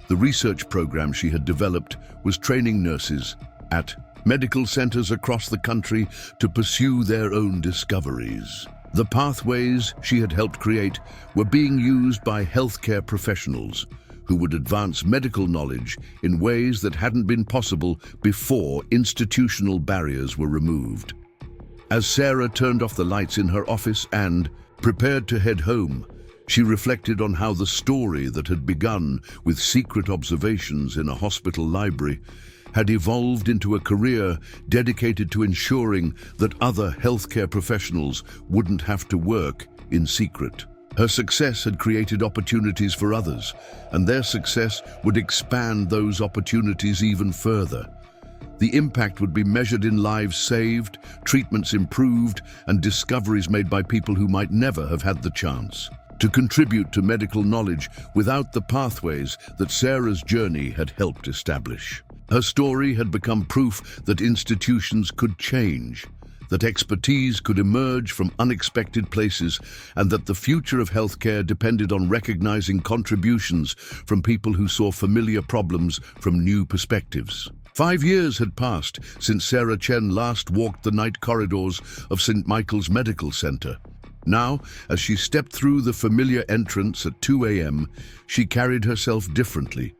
The research program she had developed was training nurses at medical centers across the country to pursue their own discoveries. The pathways she had helped create were being used by healthcare professionals who would advance medical knowledge in ways that hadn't been possible before institutional barriers were removed. As Sarah turned off the lights in her office and prepared to head home, she reflected on how the story that had begun with secret observations in a hospital library had evolved into a career dedicated to ensuring that other healthcare professionals wouldn't have to work in secret. Her success had created opportunities for others, and their success would expand those opportunities even further. The impact would be measured in lives saved, treatments improved, and discoveries made by people who might never have had the chance to contribute to medical knowledge without the pathways that Sarah's journey had helped establish. Her story had become proof that institutions could change, that expertise could emerge from unexpected places, and that the future of healthcare depended on recognizing contributions from people who saw familiar problems from new perspectives. 5 years had passed since Sarah Chen last walked the night corridors of St. Michael's Medical Center. Now, as she stepped through the familiar entrance at 2 a.m., she carried herself differently,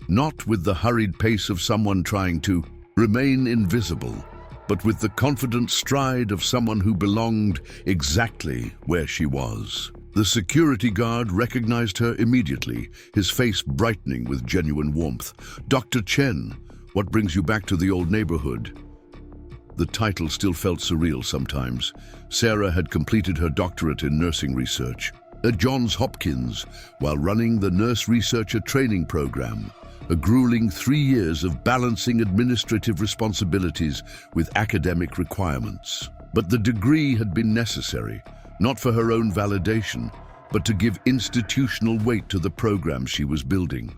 not with the hurried pace of someone trying to remain invisible, but with the confident stride of someone who belonged exactly where she was. The security guard recognized her immediately, his face brightening with genuine warmth. "Dr. Chen, what brings you back to the old neighborhood?" The title still felt surreal sometimes. Sarah had completed her doctorate in nursing research at Johns Hopkins while running the Nurse Researcher Training Program, a grueling 3 years of balancing administrative responsibilities with academic requirements. But the degree had been necessary, not for her own validation, but to give institutional weight to the program she was building.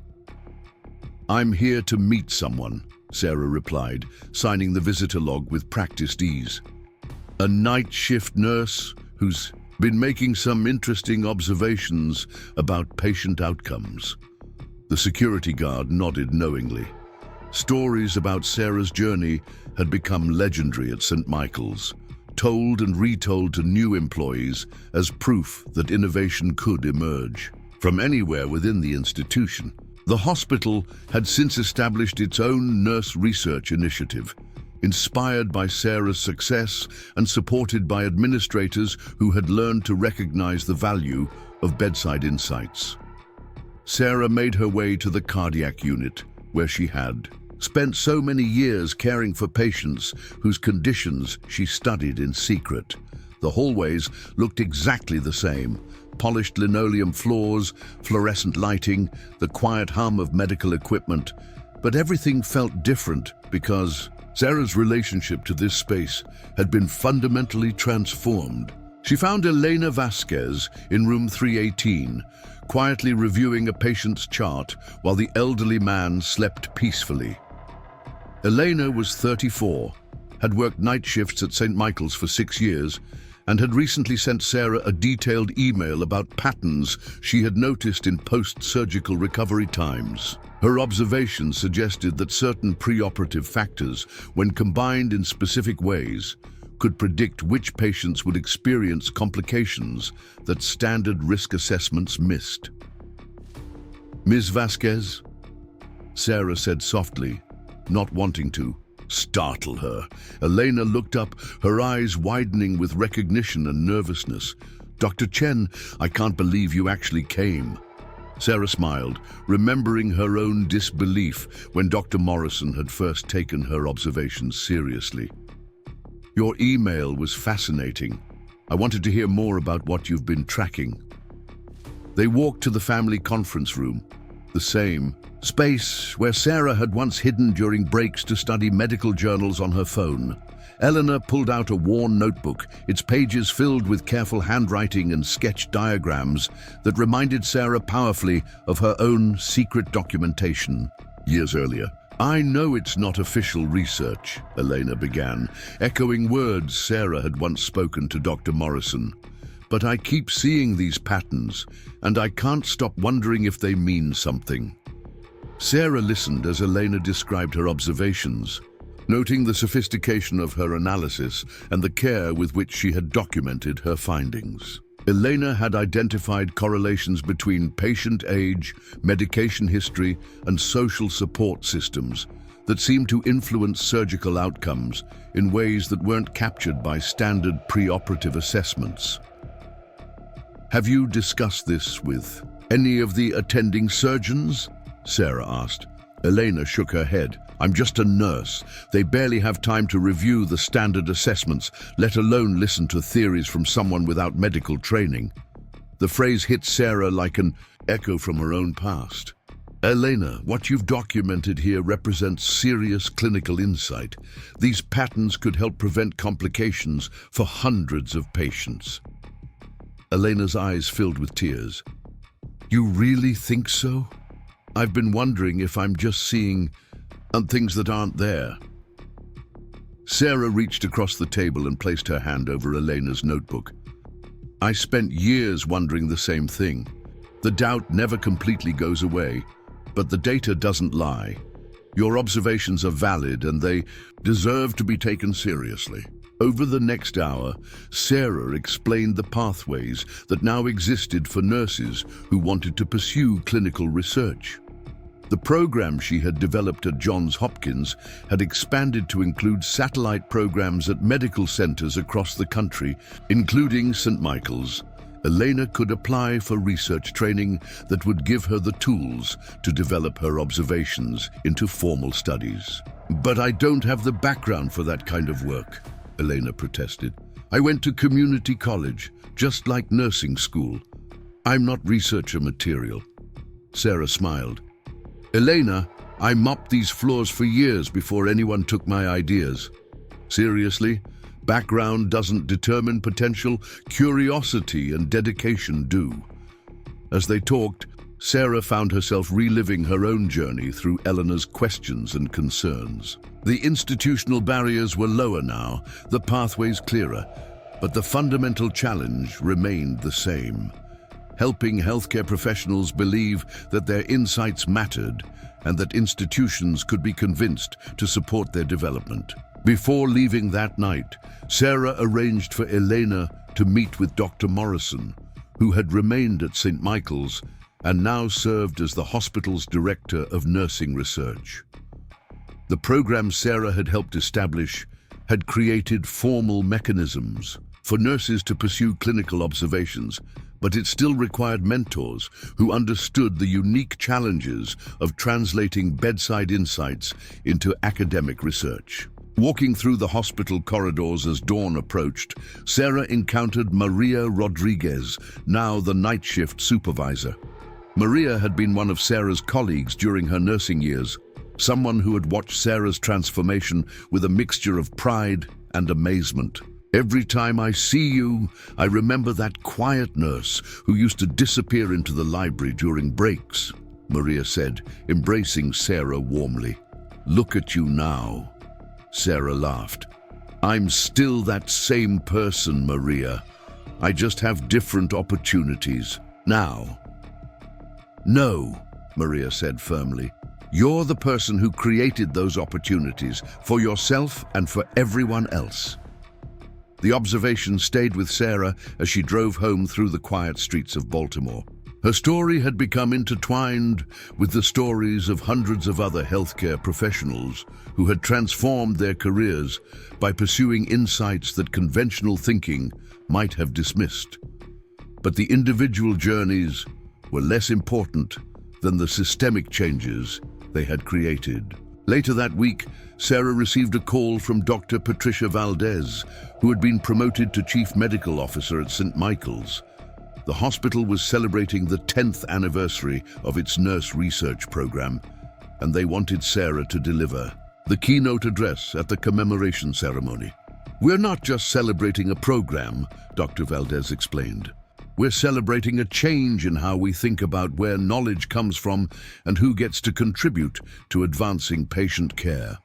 "I'm here to meet someone," Sarah replied, signing the visitor log with practiced ease. "A night shift nurse who's been making some interesting observations about patient outcomes." The security guard nodded knowingly. Stories about Sarah's journey had become legendary at St. Michael's, told and retold to new employees as proof that innovation could emerge from anywhere within the institution. The hospital had since established its own nurse research initiative, inspired by Sarah's success and supported by administrators who had learned to recognize the value of bedside insights. Sarah made her way to the cardiac unit, where she had spent so many years caring for patients whose conditions she studied in secret. The hallways looked exactly the same: polished linoleum floors, fluorescent lighting, the quiet hum of medical equipment. But everything felt different because Sarah's relationship to this space had been fundamentally transformed. She found Elena Vasquez in room 318, quietly reviewing a patient's chart while the elderly man slept peacefully. Elena was 34, had worked night shifts at St. Michael's for 6 years, and had recently sent Sarah a detailed email about patterns she had noticed in post-surgical recovery times. Her observations suggested that certain preoperative factors, when combined in specific ways, could predict which patients would experience complications that standard risk assessments missed. "Ms. Vasquez?" Sarah said softly, not wanting to startle her. Elena looked up, her eyes widening with recognition and nervousness. "Dr. Chen, I can't believe you actually came." Sarah smiled, remembering her own disbelief when Dr. Morrison had first taken her observations seriously. "Your email was fascinating. I wanted to hear more about what you've been tracking." They walked to the family conference room, the same space where Sarah had once hidden during breaks to study medical journals on her phone. Eleanor pulled out a worn notebook, its pages filled with careful handwriting and sketched diagrams that reminded Sarah powerfully of her own secret documentation years earlier. "I know it's not official research," Elena began, echoing words Sarah had once spoken to Dr. Morrison. But I keep seeing these patterns, and I can't stop wondering if they mean something. Sarah listened as Elena described her observations, noting the sophistication of her analysis and the care with which she had documented her findings. Elena had identified correlations between patient age, medication history, and social support systems that seemed to influence surgical outcomes in ways that weren't captured by standard preoperative assessments. "Have you discussed this with any of the attending surgeons?" Sarah asked. Elena shook her head. "I'm just a nurse. They barely have time to review the standard assessments, let alone listen to theories from someone without medical training." The phrase hit Sarah like an echo from her own past. "Elena, what you've documented here represents serious clinical insight. These patterns could help prevent complications for hundreds of patients." Elena's eyes filled with tears. "You really think so? I've been wondering if I'm just seeing things that aren't there." Sarah reached across the table and placed her hand over Elena's notebook. "I spent years wondering the same thing. The doubt never completely goes away, but the data doesn't lie. Your observations are valid and they deserve to be taken seriously." Over the next hour, Sarah explained the pathways that now existed for nurses who wanted to pursue clinical research. The program she had developed at Johns Hopkins had expanded to include satellite programs at medical centers across the country, including St. Michael's. Elena could apply for research training that would give her the tools to develop her observations into formal studies. "But I don't have the background for that kind of work," Elena protested. "I went to community college, just like nursing school. I'm not researcher material." Sarah smiled. "Elena, I mopped these floors for years before anyone took my ideas. Seriously, background doesn't determine potential, curiosity and dedication do." As they talked, Sarah found herself reliving her own journey through Eleanor's questions and concerns. The institutional barriers were lower now, the pathways clearer, but the fundamental challenge remained the same: helping healthcare professionals believe that their insights mattered and that institutions could be convinced to support their development. Before leaving that night, Sarah arranged for Elena to meet with Dr. Morrison, who had remained at St. Michael's and now served as the hospital's director of nursing research. The program Sarah had helped establish had created formal mechanisms for nurses to pursue clinical observations, but it still required mentors who understood the unique challenges of translating bedside insights into academic research. Walking through the hospital corridors as dawn approached, Sarah encountered Maria Rodriguez, now the night shift supervisor. Maria had been one of Sarah's colleagues during her nursing years, someone who had watched Sarah's transformation with a mixture of pride and amazement. "Every time I see you, I remember that quiet nurse who used to disappear into the library during breaks," Maria said, embracing Sarah warmly. "Look at you now." Sarah laughed. "I'm still that same person, Maria. I just have different opportunities now." "No," Maria said firmly. "You're the person who created those opportunities for yourself and for everyone else." The observation stayed with Sarah as she drove home through the quiet streets of Baltimore. Her story had become intertwined with the stories of hundreds of other healthcare professionals who had transformed their careers by pursuing insights that conventional thinking might have dismissed. But the individual journeys were less important than the systemic changes they had created. Later that week, Sarah received a call from Dr. Patricia Valdez, who had been promoted to Chief Medical Officer at St. Michael's. The hospital was celebrating the 10th anniversary of its nurse research program, and they wanted Sarah to deliver the keynote address at the commemoration ceremony. "We're not just celebrating a program," Dr. Valdez explained. "We're celebrating a change in how we think about where knowledge comes from and who gets to contribute to advancing patient care."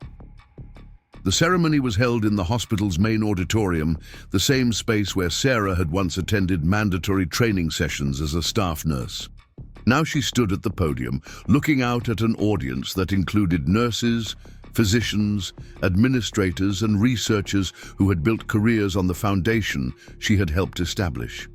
The ceremony was held in the hospital's main auditorium, the same space where Sarah had once attended mandatory training sessions as a staff nurse. Now she stood at the podium, looking out at an audience that included nurses, physicians, administrators, and researchers who had built careers on the foundation she had helped establish.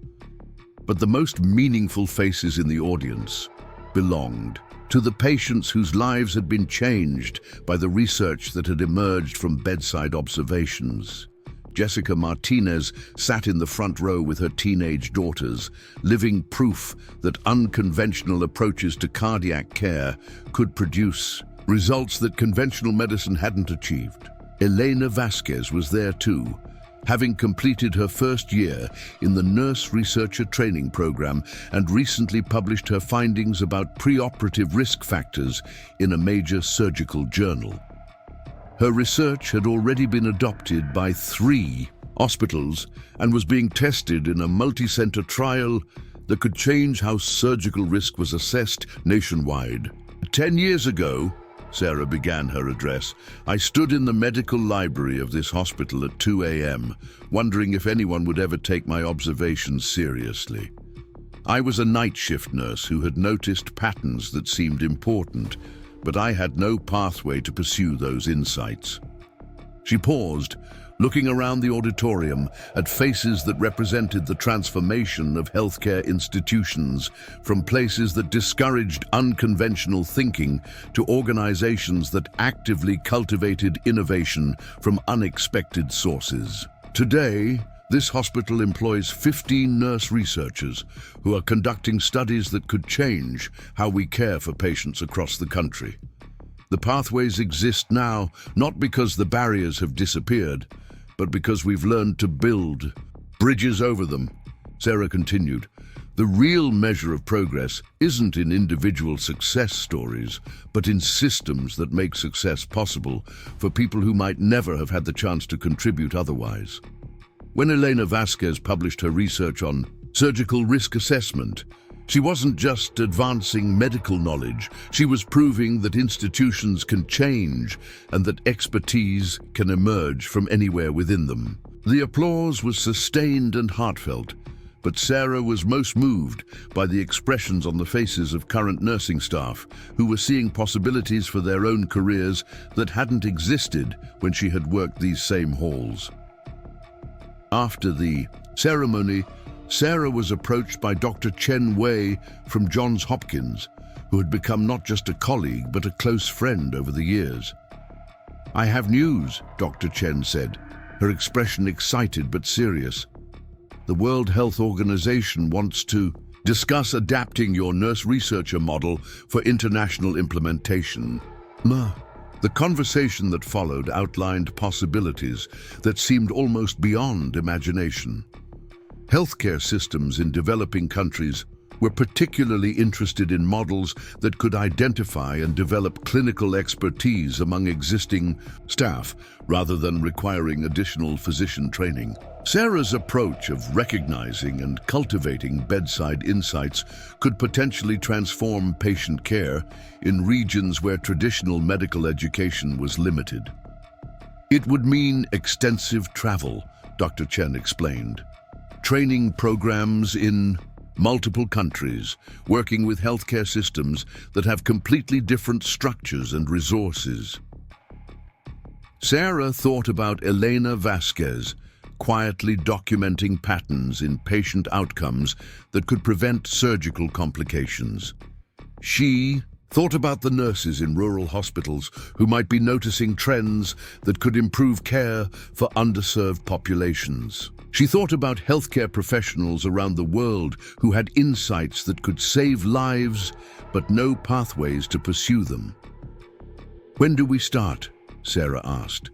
But the most meaningful faces in the audience belonged to the patients whose lives had been changed by the research that had emerged from bedside observations. Jessica Martinez sat in the front row with her teenage daughters, living proof that unconventional approaches to cardiac care could produce results that conventional medicine hadn't achieved. Elena Vasquez was there too, having completed her first year in the nurse researcher training program and recently published her findings about preoperative risk factors in a major surgical journal. Her research had already been adopted by 3 hospitals and was being tested in a multi-center trial that could change how surgical risk was assessed nationwide. 10 years ago, Sarah began her address, I stood in the medical library of this hospital at 2 a.m., wondering if anyone would ever take my observations seriously. I was a night shift nurse who had noticed patterns that seemed important, but I had no pathway to pursue those insights. She paused, looking around the auditorium at faces that represented the transformation of healthcare institutions from places that discouraged unconventional thinking to organizations that actively cultivated innovation from unexpected sources. Today, this hospital employs 15 nurse researchers who are conducting studies that could change how we care for patients across the country. The pathways exist now not because the barriers have disappeared, but because we've learned to build bridges over them. Sarah continued, the real measure of progress isn't in individual success stories, but in systems that make success possible for people who might never have had the chance to contribute otherwise. When Elena Vasquez published her research on surgical risk assessment, she wasn't just advancing medical knowledge, she was proving that institutions can change and that expertise can emerge from anywhere within them. The applause was sustained and heartfelt, but Sarah was most moved by the expressions on the faces of current nursing staff who were seeing possibilities for their own careers that hadn't existed when she had worked these same halls. After the ceremony, Sarah was approached by Dr. Chen Wei from Johns Hopkins, who had become not just a colleague but a close friend over the years. I have news, Dr. Chen said, her expression excited but serious. The World Health Organization wants to discuss adapting your nurse researcher model for international implementation. The conversation that followed outlined possibilities that seemed almost beyond imagination. Healthcare systems in developing countries were particularly interested in models that could identify and develop clinical expertise among existing staff rather than requiring additional physician training. Sarah's approach of recognizing and cultivating bedside insights could potentially transform patient care in regions where traditional medical education was limited. It would mean extensive travel, Dr. Chen explained. Training programs in multiple countries, working with healthcare systems that have completely different structures and resources. Sarah thought about Elena Vasquez, quietly documenting patterns in patient outcomes that could prevent surgical complications. She thought about the nurses in rural hospitals who might be noticing trends that could improve care for underserved populations. She thought about healthcare professionals around the world who had insights that could save lives, but no pathways to pursue them. When do we start? Sarah asked.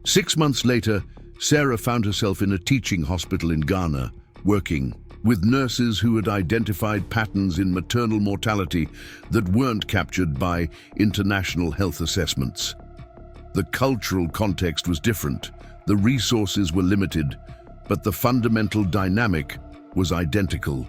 6 months later, Sarah found herself in a teaching hospital in Ghana, working with nurses who had identified patterns in maternal mortality that weren't captured by international health assessments. The cultural context was different. The resources were limited, but the fundamental dynamic was identical.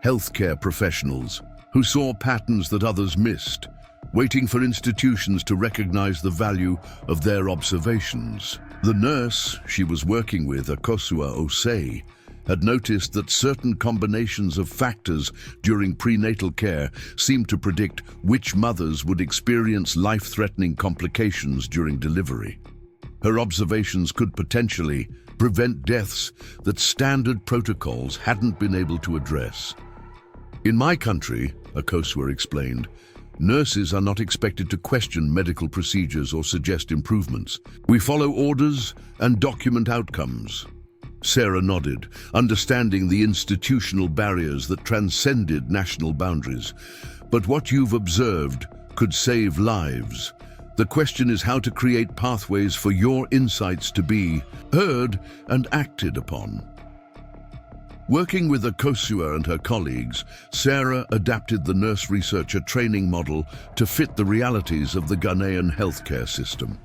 Healthcare professionals who saw patterns that others missed, waiting for institutions to recognize the value of their observations. The nurse she was working with, Akosua Osei, had noticed that certain combinations of factors during prenatal care seemed to predict which mothers would experience life-threatening complications during delivery. Her observations could potentially prevent deaths that standard protocols hadn't been able to address. In my country, Akosua explained, nurses are not expected to question medical procedures or suggest improvements. We follow orders and document outcomes. Sarah nodded, understanding the institutional barriers that transcended national boundaries. But what you've observed could save lives. The question is how to create pathways for your insights to be heard and acted upon. Working with Akosua and her colleagues, Sarah adapted the nurse researcher training model to fit the realities of the Ghanaian healthcare system.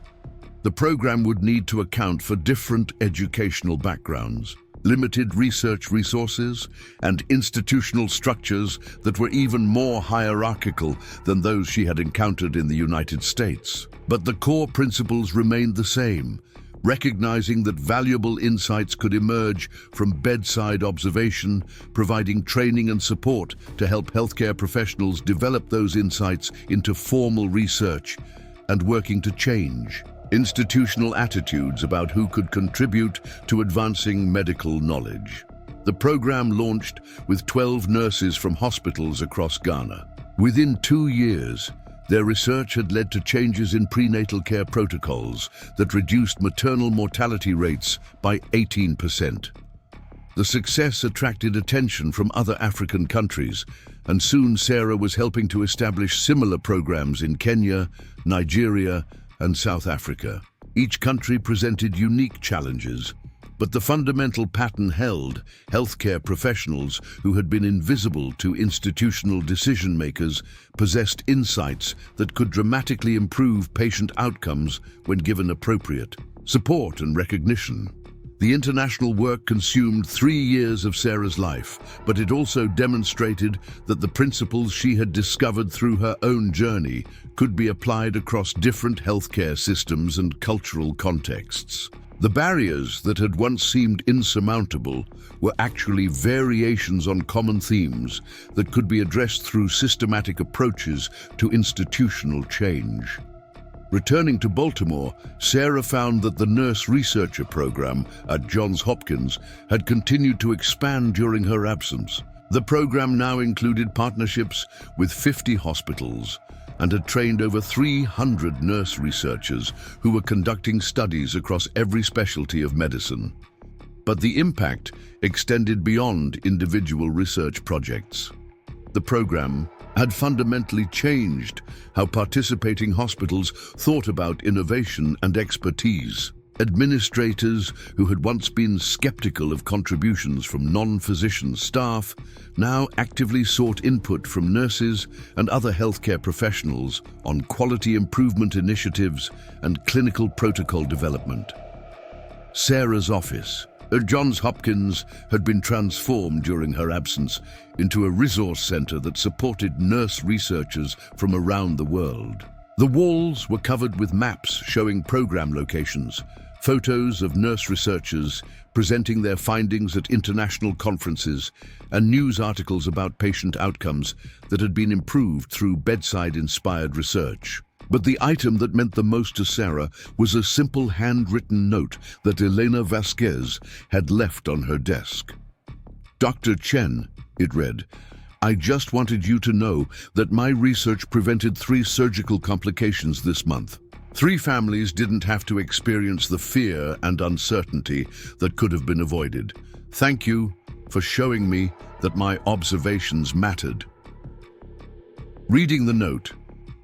The program would need to account for different educational backgrounds, limited research resources, and institutional structures that were even more hierarchical than those she had encountered in the United States. But the core principles remained the same, recognizing that valuable insights could emerge from bedside observation, providing training and support to help healthcare professionals develop those insights into formal research, and working to change institutional attitudes about who could contribute to advancing medical knowledge. The program launched with 12 nurses from hospitals across Ghana. Within 2 years, their research had led to changes in prenatal care protocols that reduced maternal mortality rates by 18%. The success attracted attention from other African countries, and soon Sarah was helping to establish similar programs in Kenya, Nigeria, and South Africa. Each country presented unique challenges, but the fundamental pattern held. Healthcare professionals who had been invisible to institutional decision-makers possessed insights that could dramatically improve patient outcomes when given appropriate support and recognition. The international work consumed 3 years of Sarah's life, but it also demonstrated that the principles she had discovered through her own journey could be applied across different healthcare systems and cultural contexts. The barriers that had once seemed insurmountable were actually variations on common themes that could be addressed through systematic approaches to institutional change. Returning to Baltimore, Sarah found that the nurse researcher program at Johns Hopkins had continued to expand during her absence. The program now included partnerships with 50 hospitals and had trained over 300 nurse researchers who were conducting studies across every specialty of medicine. But the impact extended beyond individual research projects. The program had fundamentally changed how participating hospitals thought about innovation and expertise. Administrators who had once been skeptical of contributions from non-physician staff now actively sought input from nurses and other healthcare professionals on quality improvement initiatives and clinical protocol development. Sarah's office at Johns Hopkins had been transformed during her absence into a resource center that supported nurse researchers from around the world. The walls were covered with maps showing program locations, photos of nurse researchers presenting their findings at international conferences, and news articles about patient outcomes that had been improved through bedside-inspired research. But the item that meant the most to Sarah was a simple handwritten note that Elena Vasquez had left on her desk. "Dr. Chen," it read, "I just wanted you to know that my research prevented 3 surgical complications this month. 3 families didn't have to experience the fear and uncertainty that could have been avoided. Thank you for showing me that my observations mattered." Reading the note,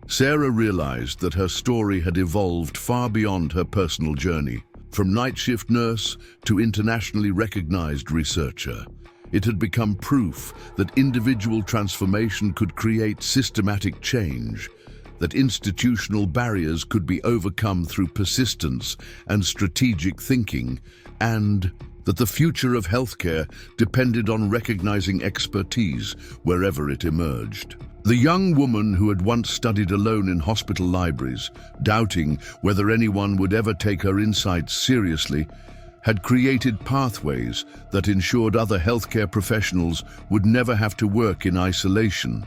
Sarah realized that her story had evolved far beyond her personal journey. From night shift nurse to internationally recognized researcher, it had become proof that individual transformation could create systematic change, that institutional barriers could be overcome through persistence and strategic thinking, and that the future of healthcare depended on recognizing expertise wherever it emerged. The young woman who had once studied alone in hospital libraries, doubting whether anyone would ever take her insights seriously, had created pathways that ensured other healthcare professionals would never have to work in isolation.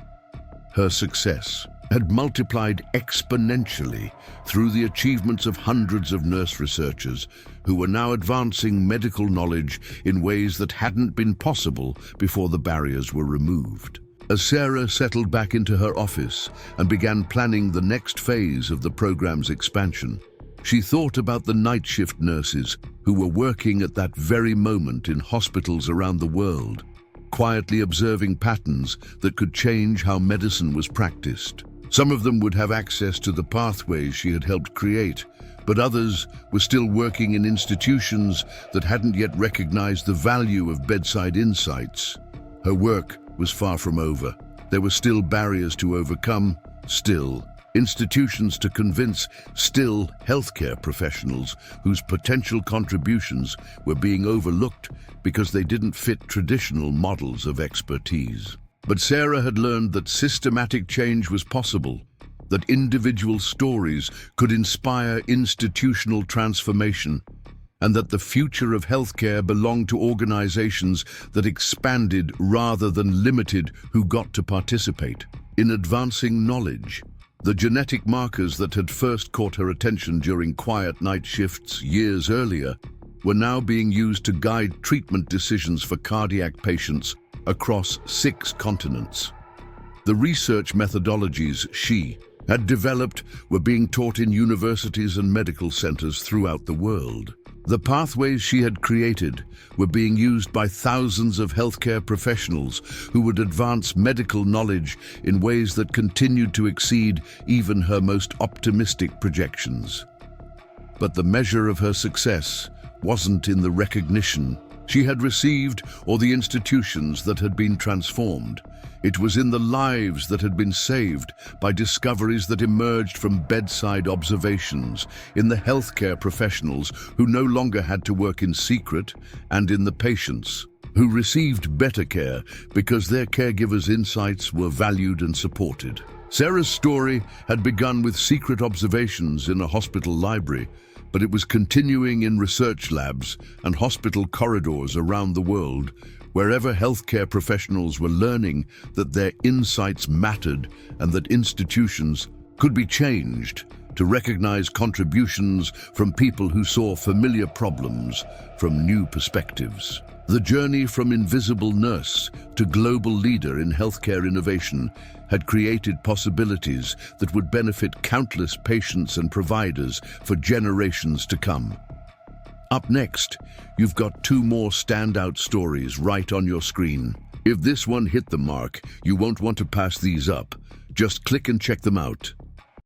Her success had multiplied exponentially through the achievements of hundreds of nurse researchers who were now advancing medical knowledge in ways that hadn't been possible before the barriers were removed. As Sarah settled back into her office and began planning the next phase of the program's expansion, she thought about the night shift nurses who were working at that very moment in hospitals around the world, quietly observing patterns that could change how medicine was practiced. Some of them would have access to the pathways she had helped create, but others were still working in institutions that hadn't yet recognized the value of bedside insights. Her work was far from over. There were still barriers to overcome, still institutions to convince, still healthcare professionals whose potential contributions were being overlooked because they didn't fit traditional models of expertise. But Sarah had learned that systematic change was possible, that individual stories could inspire institutional transformation, and that the future of healthcare belonged to organizations that expanded rather than limited who got to participate. In advancing knowledge, the genetic markers that had first caught her attention during quiet night shifts years earlier were now being used to guide treatment decisions for cardiac patients across 6 continents. The research methodologies she had developed were being taught in universities and medical centers throughout the world. The pathways she had created were being used by thousands of healthcare professionals who would advance medical knowledge in ways that continued to exceed even her most optimistic projections. But the measure of her success wasn't in the recognition she had received or the institutions that had been transformed. It was in the lives that had been saved by discoveries that emerged from bedside observations, in the healthcare professionals who no longer had to work in secret, and in the patients who received better care because their caregivers' insights were valued and supported. Sarah's story had begun with secret observations in a hospital library, but it was continuing in research labs and hospital corridors around the world, wherever healthcare professionals were learning that their insights mattered and that institutions could be changed to recognize contributions from people who saw familiar problems from new perspectives. The journey from invisible nurse to global leader in healthcare innovation had created possibilities that would benefit countless patients and providers for generations to come. Up next, you've got 2 more standout stories right on your screen. If this one hit the mark, you won't want to pass these up. Just click and check them out.